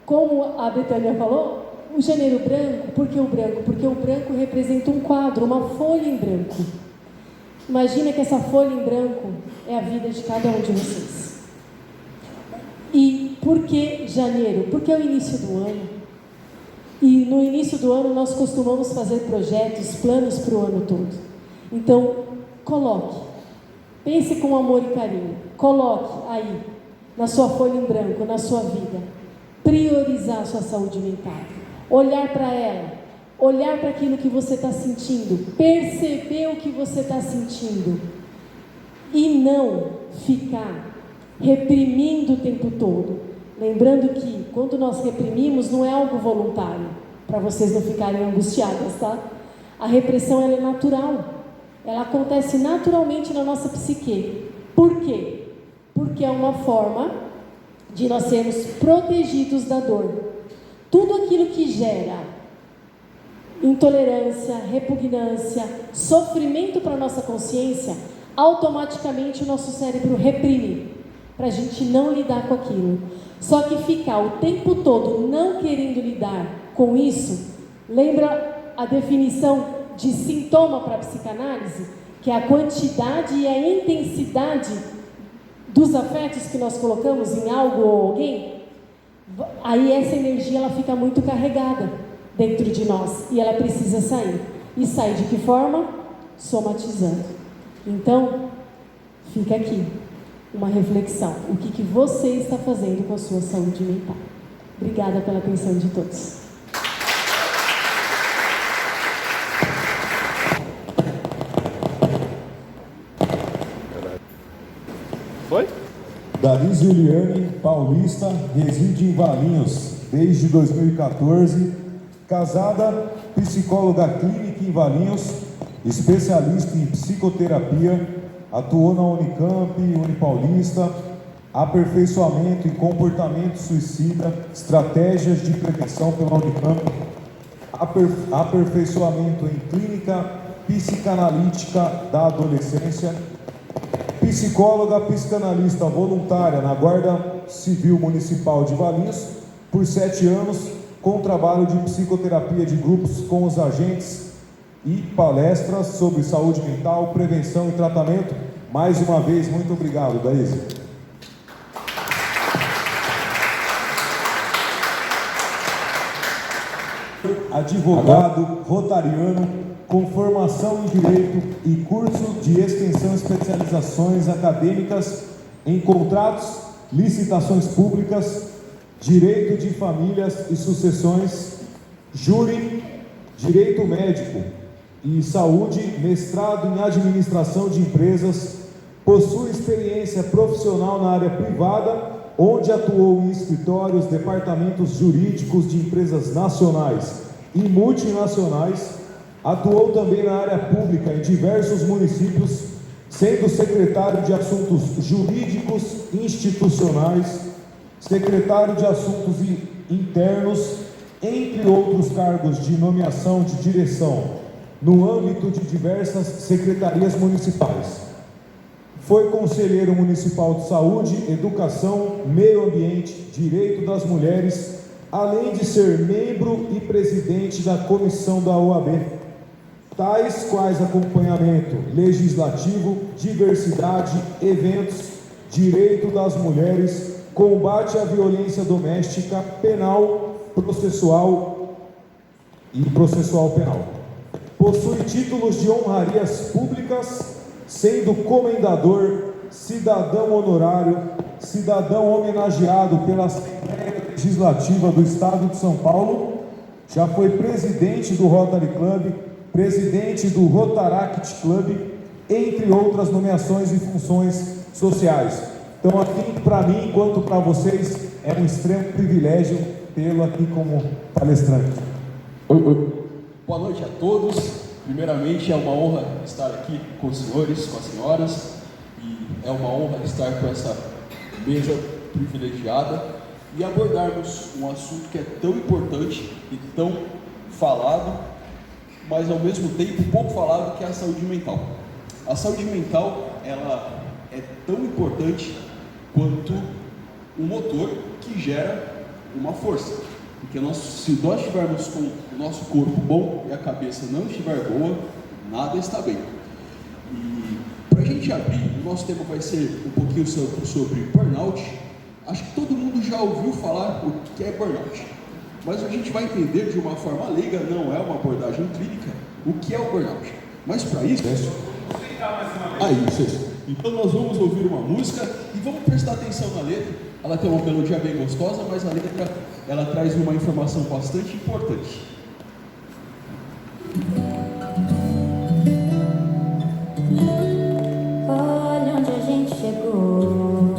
Como a Betânia falou, o janeiro branco, por que o branco? Porque o branco representa um quadro, uma folha em branco. Imagina que essa folha em branco é a vida de cada um de vocês. E por que janeiro? Porque é o início do ano. E no início do ano nós costumamos fazer projetos, planos para o ano todo. Então, coloque. Pense com amor e carinho. Coloque aí, na sua folha em branco, na sua vida. Priorizar a sua saúde mental. Olhar para ela, olhar para aquilo que você está sentindo, perceber o que você está sentindo e não ficar reprimindo o tempo todo. Lembrando que quando nós reprimimos não é algo voluntário, para vocês não ficarem angustiadas, tá? A repressão ela é natural, ela acontece naturalmente na nossa psique. Por quê? Porque é uma forma de nós sermos protegidos da dor. Tudo aquilo que gera intolerância, repugnância, sofrimento para a nossa consciência, automaticamente o nosso cérebro reprime, para a gente não lidar com aquilo. Só que ficar o tempo todo não querendo lidar com isso, lembra a definição de sintoma para a psicanálise, que é a quantidade e a intensidade dos afetos que nós colocamos em algo ou alguém, aí essa energia ela fica muito carregada dentro de nós e ela precisa sair. E sair de que forma? Somatizando. Então, fica aqui uma reflexão. O que você está fazendo com a sua saúde mental? Obrigada pela atenção de todos. Foi? Dalis Juliane Paulista, reside em Valinhos desde 2014, casada, psicóloga clínica em Valinhos, especialista em psicoterapia, atuou na Unicamp, Unipaulista, aperfeiçoamento em comportamento suicida, estratégias de prevenção pela Unicamp, aperfeiçoamento em clínica psicanalítica da adolescência, psicóloga psicanalista voluntária na Guarda Civil Municipal de Valinhos por 7 anos, com trabalho de psicoterapia de grupos com os agentes e palestras sobre saúde mental, prevenção e tratamento. Mais uma vez, muito obrigado, Daísa. Advogado rotariano com formação em Direito e curso de extensão e especializações acadêmicas em contratos, licitações públicas, Direito de Famílias e Sucessões, Júri, Direito Médico e Saúde, mestrado em Administração de Empresas, possui experiência profissional na área privada, onde atuou em escritórios, departamentos jurídicos de empresas nacionais e multinacionais, atuou também na área pública em diversos municípios, sendo secretário de Assuntos Jurídicos Institucionais, secretário de Assuntos Internos, entre outros cargos de nomeação de direção no âmbito de diversas secretarias municipais. Foi conselheiro municipal de Saúde, Educação, Meio Ambiente, Direito das Mulheres, além de ser membro e presidente da comissão da OAB, tais quais acompanhamento legislativo, diversidade, eventos, direito das mulheres, combate à violência doméstica, penal, processual e processual penal. Possui títulos de honrarias públicas, sendo comendador, cidadão honorário, cidadão homenageado pela Assembleia Legislativa do Estado de São Paulo, já foi presidente do Rotary Club, presidente do Rotaract Club, entre outras nomeações e funções sociais. Então, aqui, para mim, quanto para vocês, é um extremo privilégio tê-lo aqui como palestrante. Boa noite a todos. Primeiramente, é uma honra estar aqui com os senhores, com as senhoras, e é uma honra estar com essa mesa privilegiada e abordarmos um assunto que é tão importante e tão falado, mas ao mesmo tempo pouco falado, que é a saúde mental. A saúde mental, ela é tão importante quanto um motor que gera uma força. Porque se nós estivermos com o nosso corpo bom e a cabeça não estiver boa, nada está bem. E para a gente abrir, o nosso tema vai ser um pouquinho sobre burnout. Acho que todo mundo já ouviu falar o que é burnout. Mas a gente vai entender de uma forma leiga, não é uma abordagem clínica, o que é o burnout. Mas para isso... Isso. Então nós vamos ouvir uma música e vamos prestar atenção na letra. Ela tem uma melodia bem gostosa, mas a letra ela traz uma informação bastante importante. Olha onde a gente chegou,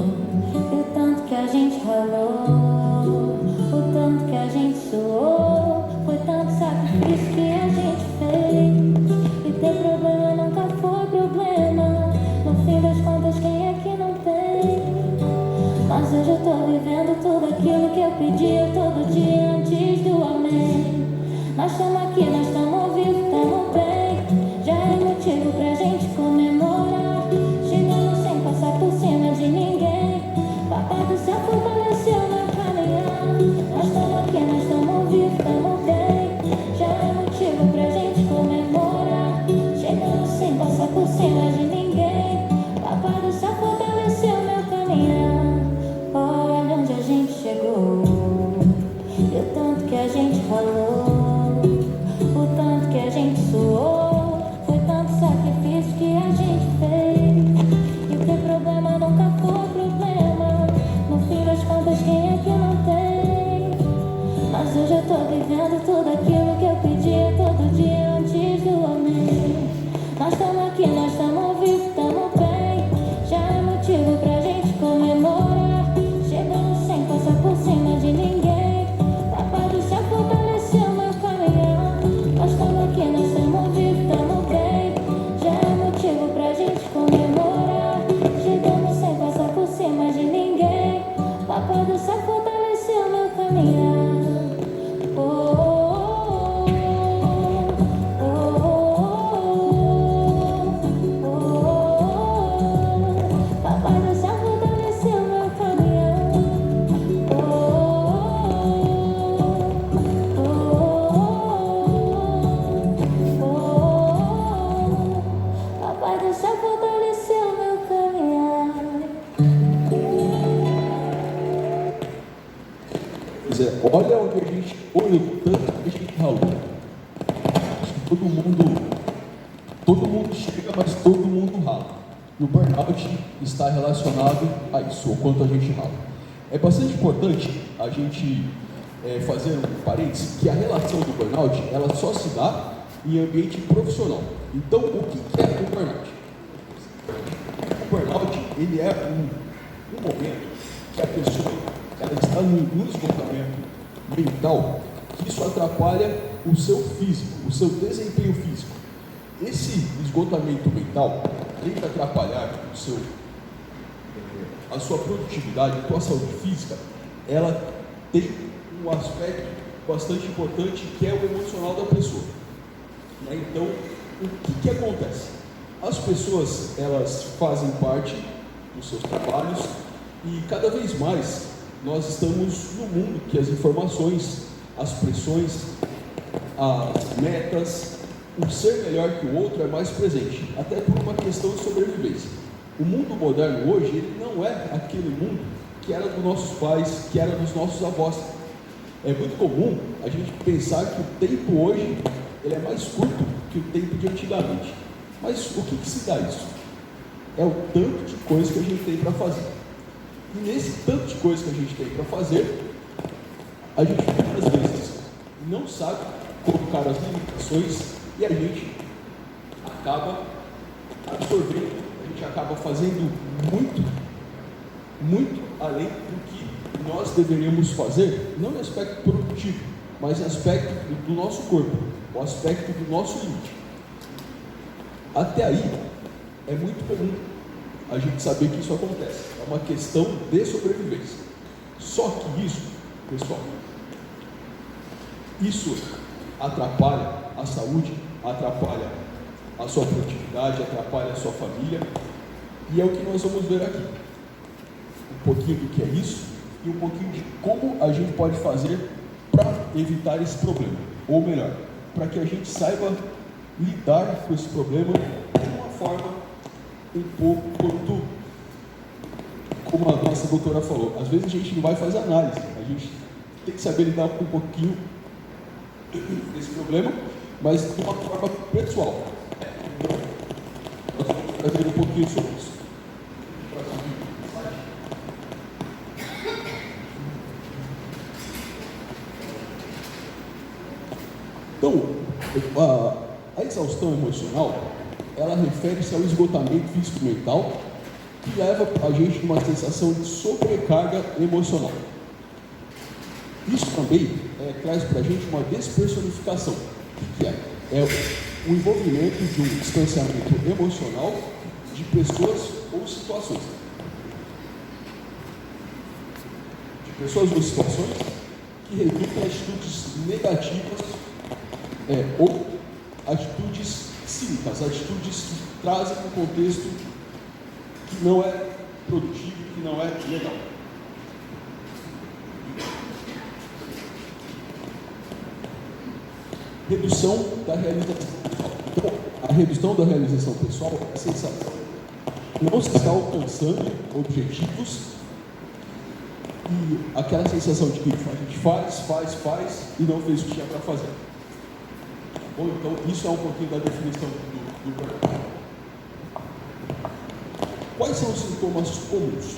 e o tanto que a gente ralou, o tanto que a gente suou, foi tanto sacrifício que a gente fez. E ter problema nunca foi problema, no fim das contas quem é que não tem? Mas hoje eu tô vivendo tudo aquilo que eu pedia todo dia antes do amém. Nós estamos aqui, nós estamos vivos, estamos bem. Já é motivo pra gente comemorar. Chegando sem passar por cima de ninguém. Papai do céu fortaleceu na caminhar. Nós estamos aqui, nós estamos vivos, estamos bem. Já é motivo pra gente comemorar. tô vivendo tudo aquilo que eu pedia todo dia antes do amém. Nós estamos aqui, nós estamos vivos, estamos bem. Já é motivo pra gente comemorar. Chegando sem passar por cima de ninguém. Papai do céu fortaleceu meu caminhar. Nós estamos aqui, nós estamos vivos, estamos bem. Já é motivo pra gente comemorar. Chegando sem passar por cima de ninguém. Papai do céu fortaleceu meu caminhar. Papai do céu fortaleceu meu caminhar. Papai do céu fortaleceu meu caminhar. Pois é, olha onde a gente olhou, tanto que a gente ralou. Acho que todo mundo chega, mas todo mundo rala. E o burnout está relacionado a isso, o quanto a gente rala. É bastante importante a gente fazer um parênteses, que a relação do burnout, ela só se dá em ambiente profissional. Então, o que é o burnout? O burnout, ele é um momento que a pessoa ela está num esgotamento mental, que isso atrapalha o seu físico, o seu desempenho físico. Esse esgotamento mental, além de atrapalhar a sua produtividade, a sua saúde física, ela tem um aspecto bastante importante, que é o emocional da pessoa. Então, o que acontece? As pessoas, elas fazem parte dos seus trabalhos e cada vez mais nós estamos no mundo que as informações, as pressões, as metas, um ser melhor que o outro é mais presente, até por uma questão de sobrevivência. O mundo moderno hoje, ele não é aquele mundo que era dos nossos pais, que era dos nossos avós. É muito comum a gente pensar que o tempo hoje ele é mais curto que o tempo de antigamente. Mas o que se dá isso? É o tanto de coisa que a gente tem para fazer. E nesse tanto de coisa que a gente tem para fazer, a gente muitas vezes não sabe colocar as limitações e a gente acaba absorvendo, a gente acaba fazendo muito além do que nós deveríamos fazer, não no aspecto produtivo, mas no aspecto do nosso corpo, o aspecto do nosso limite. Até aí, é muito comum a gente saber que isso acontece. É uma questão de sobrevivência. Só que isso, pessoal, isso atrapalha a saúde, atrapalha a sua produtividade, atrapalha a sua família. E é o que nós vamos ver aqui. Um pouquinho do que é isso e um pouquinho de como a gente pode fazer para evitar esse problema. Ou melhor, para que a gente saiba lidar com esse problema de uma forma um pouco como a nossa doutora falou. Às vezes a gente não vai fazer análise, a gente tem que saber lidar com um pouquinho desse problema, mas de uma forma pessoal. Nós vamos trazer um pouquinho sobre isso. Então, a exaustão emocional, ela refere-se ao esgotamento físico-mental que leva a gente a uma sensação de sobrecarga emocional. Isso também traz para a gente uma despersonificação. O que é? É o envolvimento de um distanciamento emocional de pessoas ou situações. De pessoas ou situações que resultam em atitudes negativas ou atitudes cínicas, atitudes que trazem um contexto que não é produtivo, que não é legal. Redução da realização pessoal. Então, a redução da realização pessoal é a sensação de não se está alcançando objetivos e aquela sensação de que a gente faz e não fez o que tinha para fazer. Bom, então, isso é um pouquinho da definição do burnout. Quais são os sintomas comuns?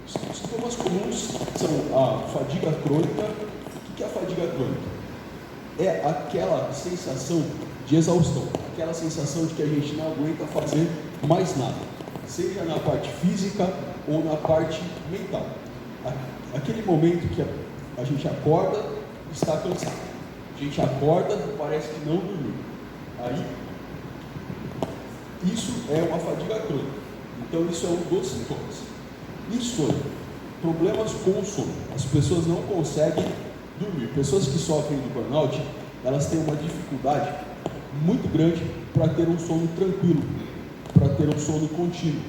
Os sintomas comuns são a fadiga crônica, que que é a fadiga crônica? É aquela sensação de exaustão, aquela sensação de que a gente não aguenta fazer mais nada, seja na parte física ou na parte mental. Aquele momento que a gente acorda e está cansado. A gente acorda e parece que não dormiu. Aí, isso é uma fadiga crônica. Então, isso é um dos sintomas. Insônia. Problemas com o sono. As pessoas não conseguem dormir. Pessoas que sofrem de burnout, elas têm uma dificuldade muito grande para ter um sono tranquilo, para ter um sono contínuo.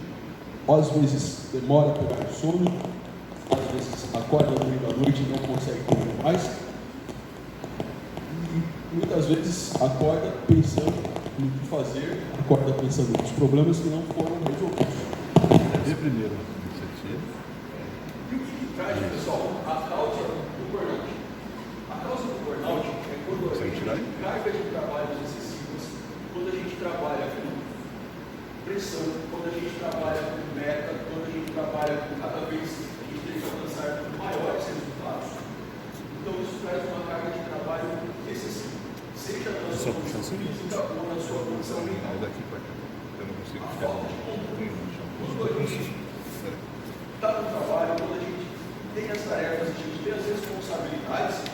Às vezes demora a pegar o sono, às vezes acorda no meio da noite e não consegue dormir mais. E muitas vezes acorda pensando no que fazer, acorda pensando nos problemas que não foram resolvidos. E primeiro, iniciativa. E o que traz, pessoal, a causa do burnout? A causa do burnout é quando a gente tem carga de trabalhos excessivas, quando a gente trabalha com pressão, quando a gente trabalha com meta, quando a gente trabalha com cada vez a gente tem que alcançar maiores resultados. Então isso traz uma carga de trabalho excessiva, seja na sua condição física ou na sua condição mental. Daqui para cá, eu não consigo A ficar. falta de controle. Quando a gente está no trabalho, quando a gente tem as tarefas, a gente tem as responsabilidades,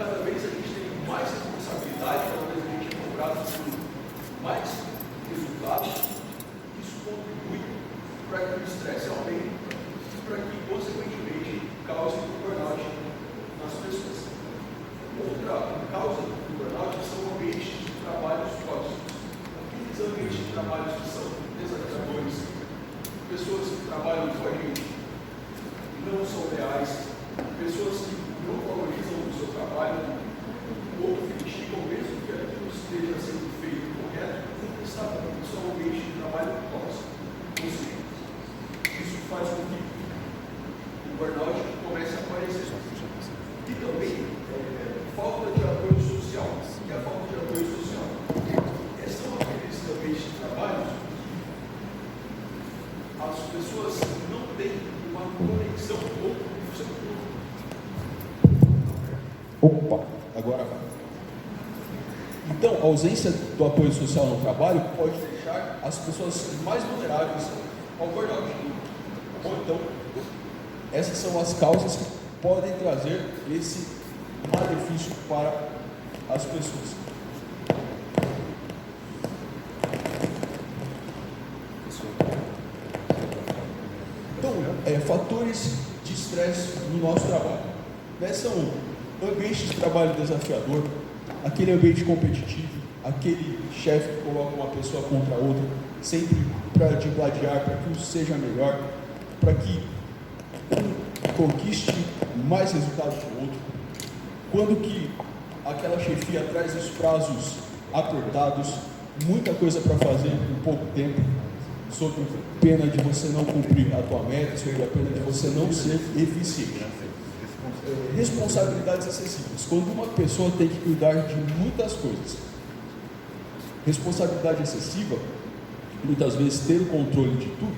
cada vez a gente tem mais responsabilidade, cada vez a gente é cobrado por mais resultados. Isso contribui para que o estresse aumente e para que, consequentemente, cause o burnout nas pessoas. Outra causa do burnout são ambientes de trabalhos tóxicos. Aqueles ambientes de trabalhos que são desafiadores, pessoas que trabalham com a gente não são reais, pessoas que não valorizam o seu trabalho, ou criticam mesmo que aquilo esteja sendo feito correto, não está bom. Isso é um ambiente de trabalho tóxico. Ou seja, isso faz com que o burnout comece a aparecer. E também falta de apoio social. E a falta de apoio social são aqueles ambientes de trabalho. As pessoas não têm uma conexão com o seu corpo. Opa, agora vai. Então, a ausência do apoio social no trabalho pode deixar as pessoas mais vulneráveis ao burnout. Ou então, essas são as causas que podem trazer esse malefício para as pessoas. Então, fatores de estresse no nosso trabalho, né? São ambientes de trabalho desafiador, aquele ambiente competitivo, aquele chefe que coloca uma pessoa contra a outra, sempre para digladiar, para que um seja melhor, para que um conquiste mais resultados que o outro. Quando que aquela chefia traz os prazos apertados, muita coisa para fazer em pouco tempo, sob pena de você não cumprir a tua meta, sob a pena de você não ser eficiente. Responsabilidades excessivas. Quando uma pessoa tem que cuidar de muitas coisas. Responsabilidade excessiva, muitas vezes ter o controle de tudo,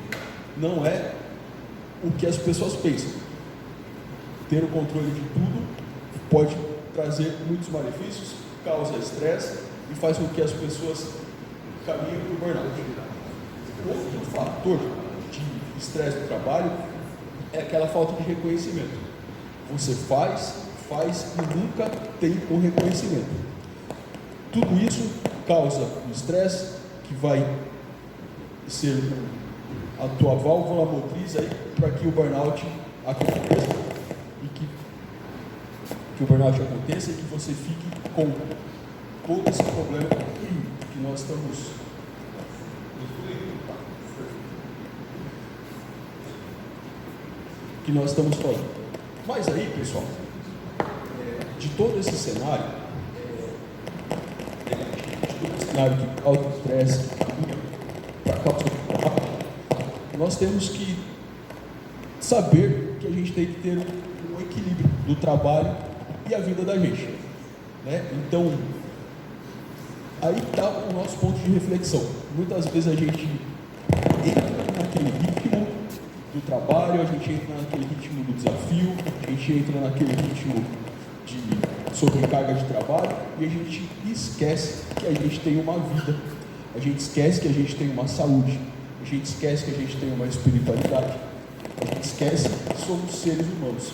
não é o que as pessoas pensam. Ter o controle de tudo pode trazer muitos malefícios, causa estresse e faz com que as pessoas caminhem para o burnout. Outro fator de estresse do trabalho é aquela falta de reconhecimento. Você faz e nunca tem um reconhecimento. Tudo isso causa um estresse que vai ser a tua válvula motriz aí para que o burnout aconteça e que o burnout aconteça e que você fique com todo esse problema que nós estamos falando. Mas aí, pessoal, de todo esse cenário, de alto estresse, para causa do trabalho, nós temos que saber que a gente tem que ter um equilíbrio do trabalho e a vida da gente, né? Então, aí está o nosso ponto de reflexão. Muitas vezes a gente entra naquele ritmo do trabalho, a gente entra naquele ritmo do desafio, a gente entra naquele ritmo de sobrecarga de trabalho e a gente esquece que a gente tem uma vida, a gente esquece que a gente tem uma saúde, a gente esquece que a gente tem uma espiritualidade, a gente esquece que somos seres humanos.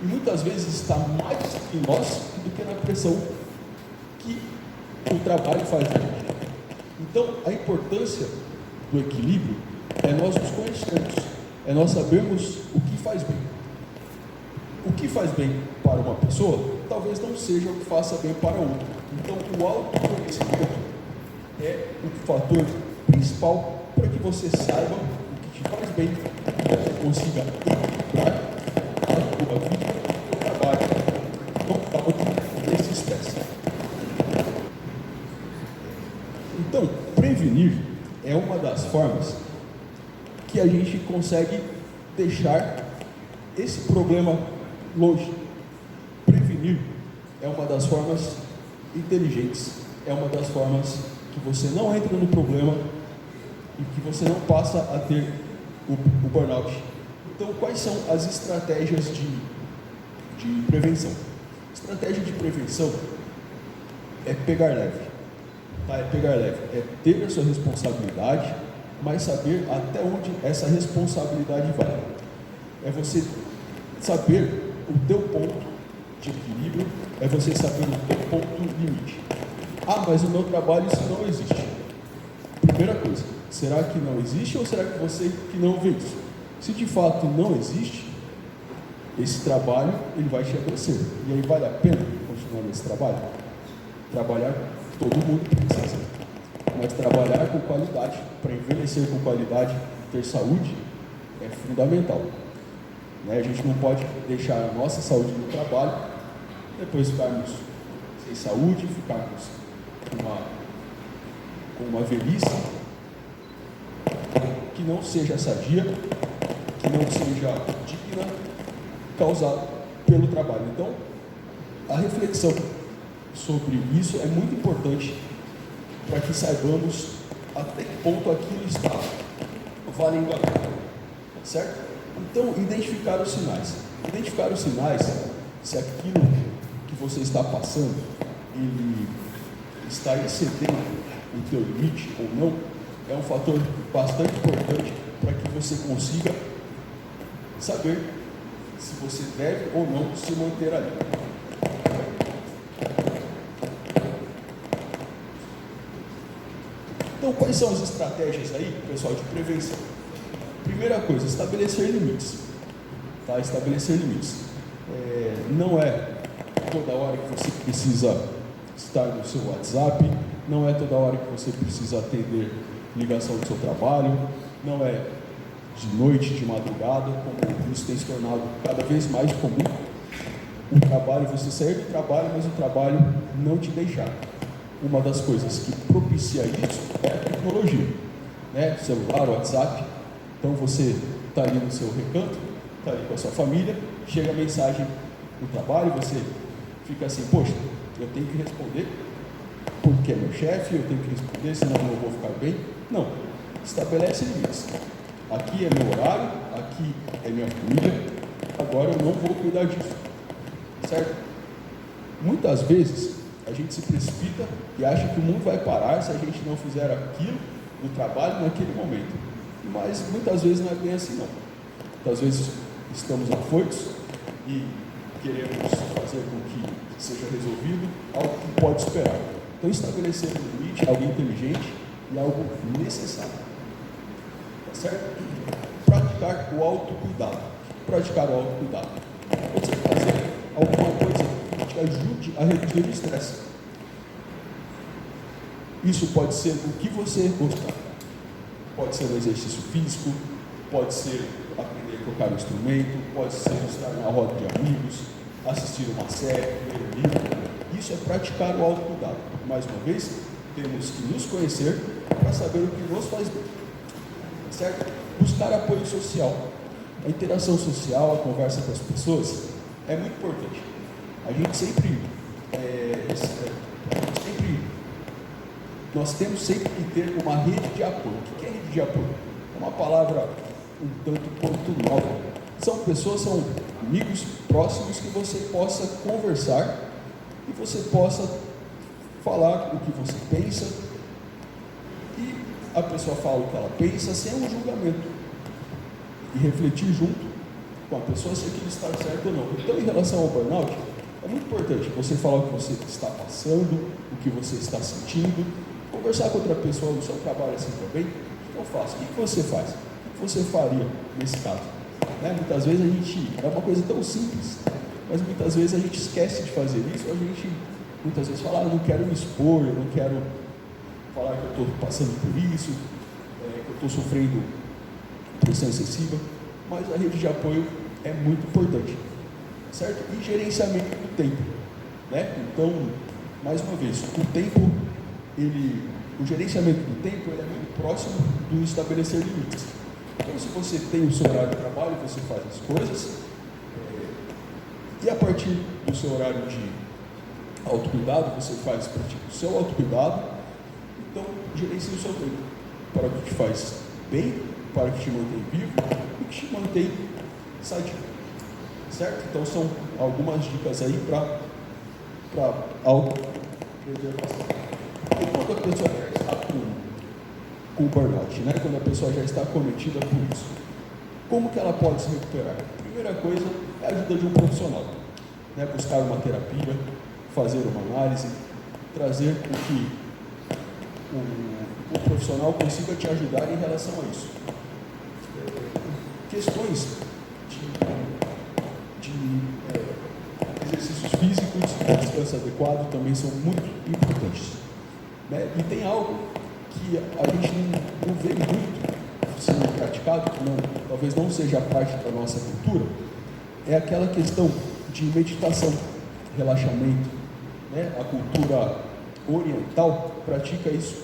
E muitas vezes está mais em nós do que na pressão que o trabalho faz na gente. Então, a importância do equilíbrio é nós nos conhecermos, é nós sabermos o que faz bem. O que faz bem para uma pessoa, talvez não seja o que faça bem para outra. Então, o autoconhecimento é o fator principal para que você saiba o que te faz bem e você consiga equilibrar a tua vida e o teu trabalho. Não falta esse estresse. Então, prevenir é uma das formas que a gente consegue deixar esse problema longe. Prevenir é uma das formas inteligentes, é uma das formas que você não entra no problema e que você não passa a ter o burnout. Então, quais são as estratégias de prevenção? Estratégia de prevenção é pegar leve. Tá? É pegar leve, é ter a sua responsabilidade, mas saber até onde essa responsabilidade vai. É você saber o teu ponto de equilíbrio, é você saber o teu ponto limite. Ah, mas o meu trabalho isso não existe. Primeira coisa, será que não existe ou será que você que não vê isso? Se de fato não existe, esse trabalho ele vai te adoecer. E aí vale a pena continuar nesse trabalho? Trabalhar, todo mundo precisa. Mas trabalhar com qualidade, para envelhecer com qualidade, ter saúde, é fundamental. A gente não pode deixar a nossa saúde no trabalho, depois ficarmos sem saúde, ficarmos com uma velhice que não seja sadia, que não seja digna, causada pelo trabalho. Então, a reflexão sobre isso é muito importante para que saibamos até que ponto aquilo está valendo a pena, certo? Então, identificar os sinais. Identificar os sinais, se aquilo que você está passando, ele está excedendo o teu limite ou não, é um fator bastante importante para que você consiga saber se você deve ou não se manter ali. Então, quais são as estratégias aí, pessoal, de prevenção? Primeira coisa, estabelecer limites. Tá? Estabelecer limites. Não é toda hora que você precisa estar no seu WhatsApp, não é toda hora que você precisa atender ligação do seu trabalho, não é de noite, de madrugada, como isso tem se tornado cada vez mais comum. O trabalho, você sair do trabalho, mas o trabalho não te deixar. Uma das coisas que propicia isso é a tecnologia, celular, WhatsApp. Então você está ali no seu recanto, está ali com a sua família, chega a mensagem no trabalho, você fica assim, poxa, eu tenho que responder porque é meu chefe, eu tenho que responder, senão eu não vou ficar bem. Não, estabelece limites. Aqui é meu horário, aqui é minha família, agora eu não vou cuidar disso, certo? Muitas vezes a gente se precipita e acha que o mundo vai parar se a gente não fizer aquilo no trabalho naquele momento. Mas muitas vezes não é bem assim não. Muitas vezes estamos afoitos e queremos fazer com que seja resolvido algo que pode esperar. Então estabelecer um limite é algo inteligente e algo necessário. Tá certo? Praticar o autocuidado. Praticar o autocuidado. Você fazer alguma coisa que te ajude a reduzir o estresse. Isso pode ser o que você gostar. Pode ser um exercício físico, pode ser aprender a tocar um instrumento, pode ser estar na roda de amigos, assistir uma série, ler um livro. Isso é praticar o autocuidado. Mais uma vez, temos que nos conhecer para saber o que nos faz bem. Certo? Buscar apoio social. A interação social, a conversa com as pessoas é muito importante. A gente nós temos sempre que ter uma rede de apoio. O que é rede de apoio? É uma palavra um tanto quanto nova. São pessoas, são amigos próximos que você possa conversar e você possa falar o que você pensa e a pessoa fala o que ela pensa sem um julgamento e refletir junto com a pessoa se aquilo está certo ou não. Então, em relação ao burnout, é muito importante você falar o que você está passando, o que você está sentindo, conversar com outra pessoa no seu trabalho assim também. O que eu faço? O que você faz? O que você faria nesse caso? Né? Muitas vezes a gente, é uma coisa tão simples, mas muitas vezes a gente esquece de fazer isso, a gente muitas vezes fala, eu não quero me expor, eu não quero falar que eu estou passando por isso, que eu estou sofrendo pressão excessiva, mas a rede de apoio é muito importante, certo? E gerenciamento do tempo, né? Então, mais uma vez, o gerenciamento do tempo ele é muito próximo do estabelecer limites. Então, se você tem o seu horário de trabalho, você faz as coisas, e a partir do seu horário de autocuidado, você faz o seu autocuidado, então gerencie o seu tempo para o que te faz bem, para o que te mantém vivo e que te mantém sadio, certo? Então são algumas dicas aí para autopreservação. E quando a pessoa já está com o burnout, né? Quando a pessoa já está acometida por isso, como que ela pode se recuperar? A primeira coisa é a ajuda de um profissional, né? Buscar uma terapia, fazer uma análise, trazer o que o profissional consiga te ajudar em relação a isso. Questões de exercícios físicos, descanso adequado também são muito importantes, né? E tem algo que a gente não vê muito sendo praticado, que talvez não seja parte da nossa cultura, é aquela questão de meditação, relaxamento, né? A cultura oriental pratica isso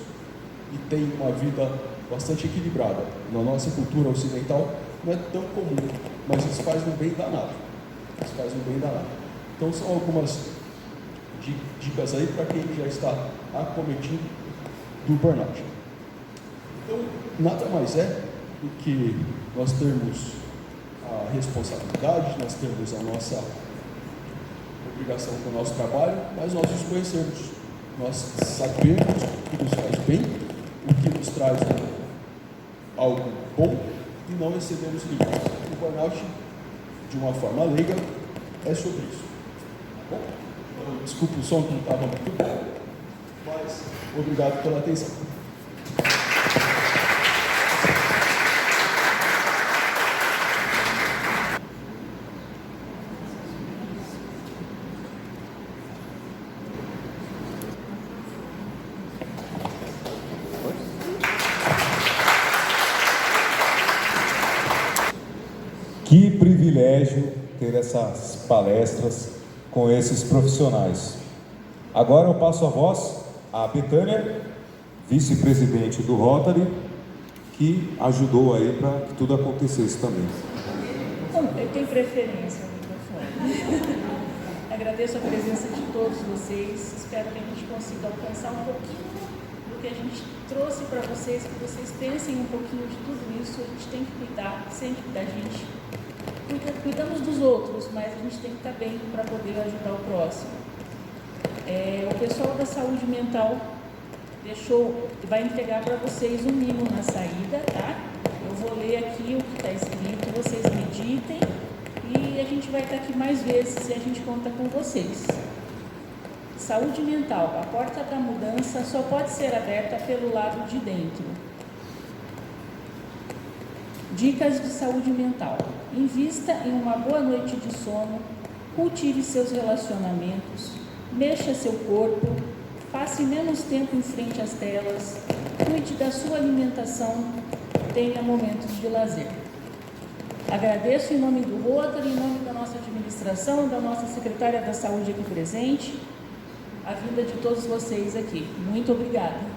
e tem uma vida bastante equilibrada. Na nossa cultura ocidental não é tão comum, mas isso faz um bem danado. Então são algumas dicas aí para quem já está acometido do burnout. Então, nada mais é do que nós termos a responsabilidade, nós temos a nossa obrigação com o nosso trabalho, mas nós nos conhecemos, nós sabemos o que nos faz bem, o que nos traz algo bom e não exceder os limites. O burnout, de uma forma leiga, é sobre isso. Bom, desculpa o som que não estava muito bom, mas obrigado pela atenção. Que privilégio ter essas palestras com esses profissionais. Agora eu passo a voz à Betânia, vice-presidente do Rotary, que ajudou aí para que tudo acontecesse também. Eu tenho preferência no microfone. Agradeço a presença de todos vocês. Espero que a gente consiga alcançar um pouquinho do que a gente trouxe para vocês, que vocês pensem um pouquinho de tudo isso. A gente tem que cuidar sempre da gente. Cuidamos dos outros, mas a gente tem que estar bem para poder ajudar o próximo. O pessoal da saúde mental vai entregar para vocês um mimo na saída, tá? Eu vou ler aqui o que está escrito, vocês meditem e a gente vai estar aqui mais vezes e a gente conta com vocês. Saúde mental, a porta da mudança só pode ser aberta pelo lado de dentro. Dicas de saúde mental. Invista em uma boa noite de sono, cultive seus relacionamentos, mexa seu corpo, passe menos tempo em frente às telas, cuide da sua alimentação, tenha momentos de lazer. Agradeço em nome do Rotary, em nome da nossa administração, da nossa secretária da saúde aqui presente, a vinda de todos vocês aqui. Muito obrigada.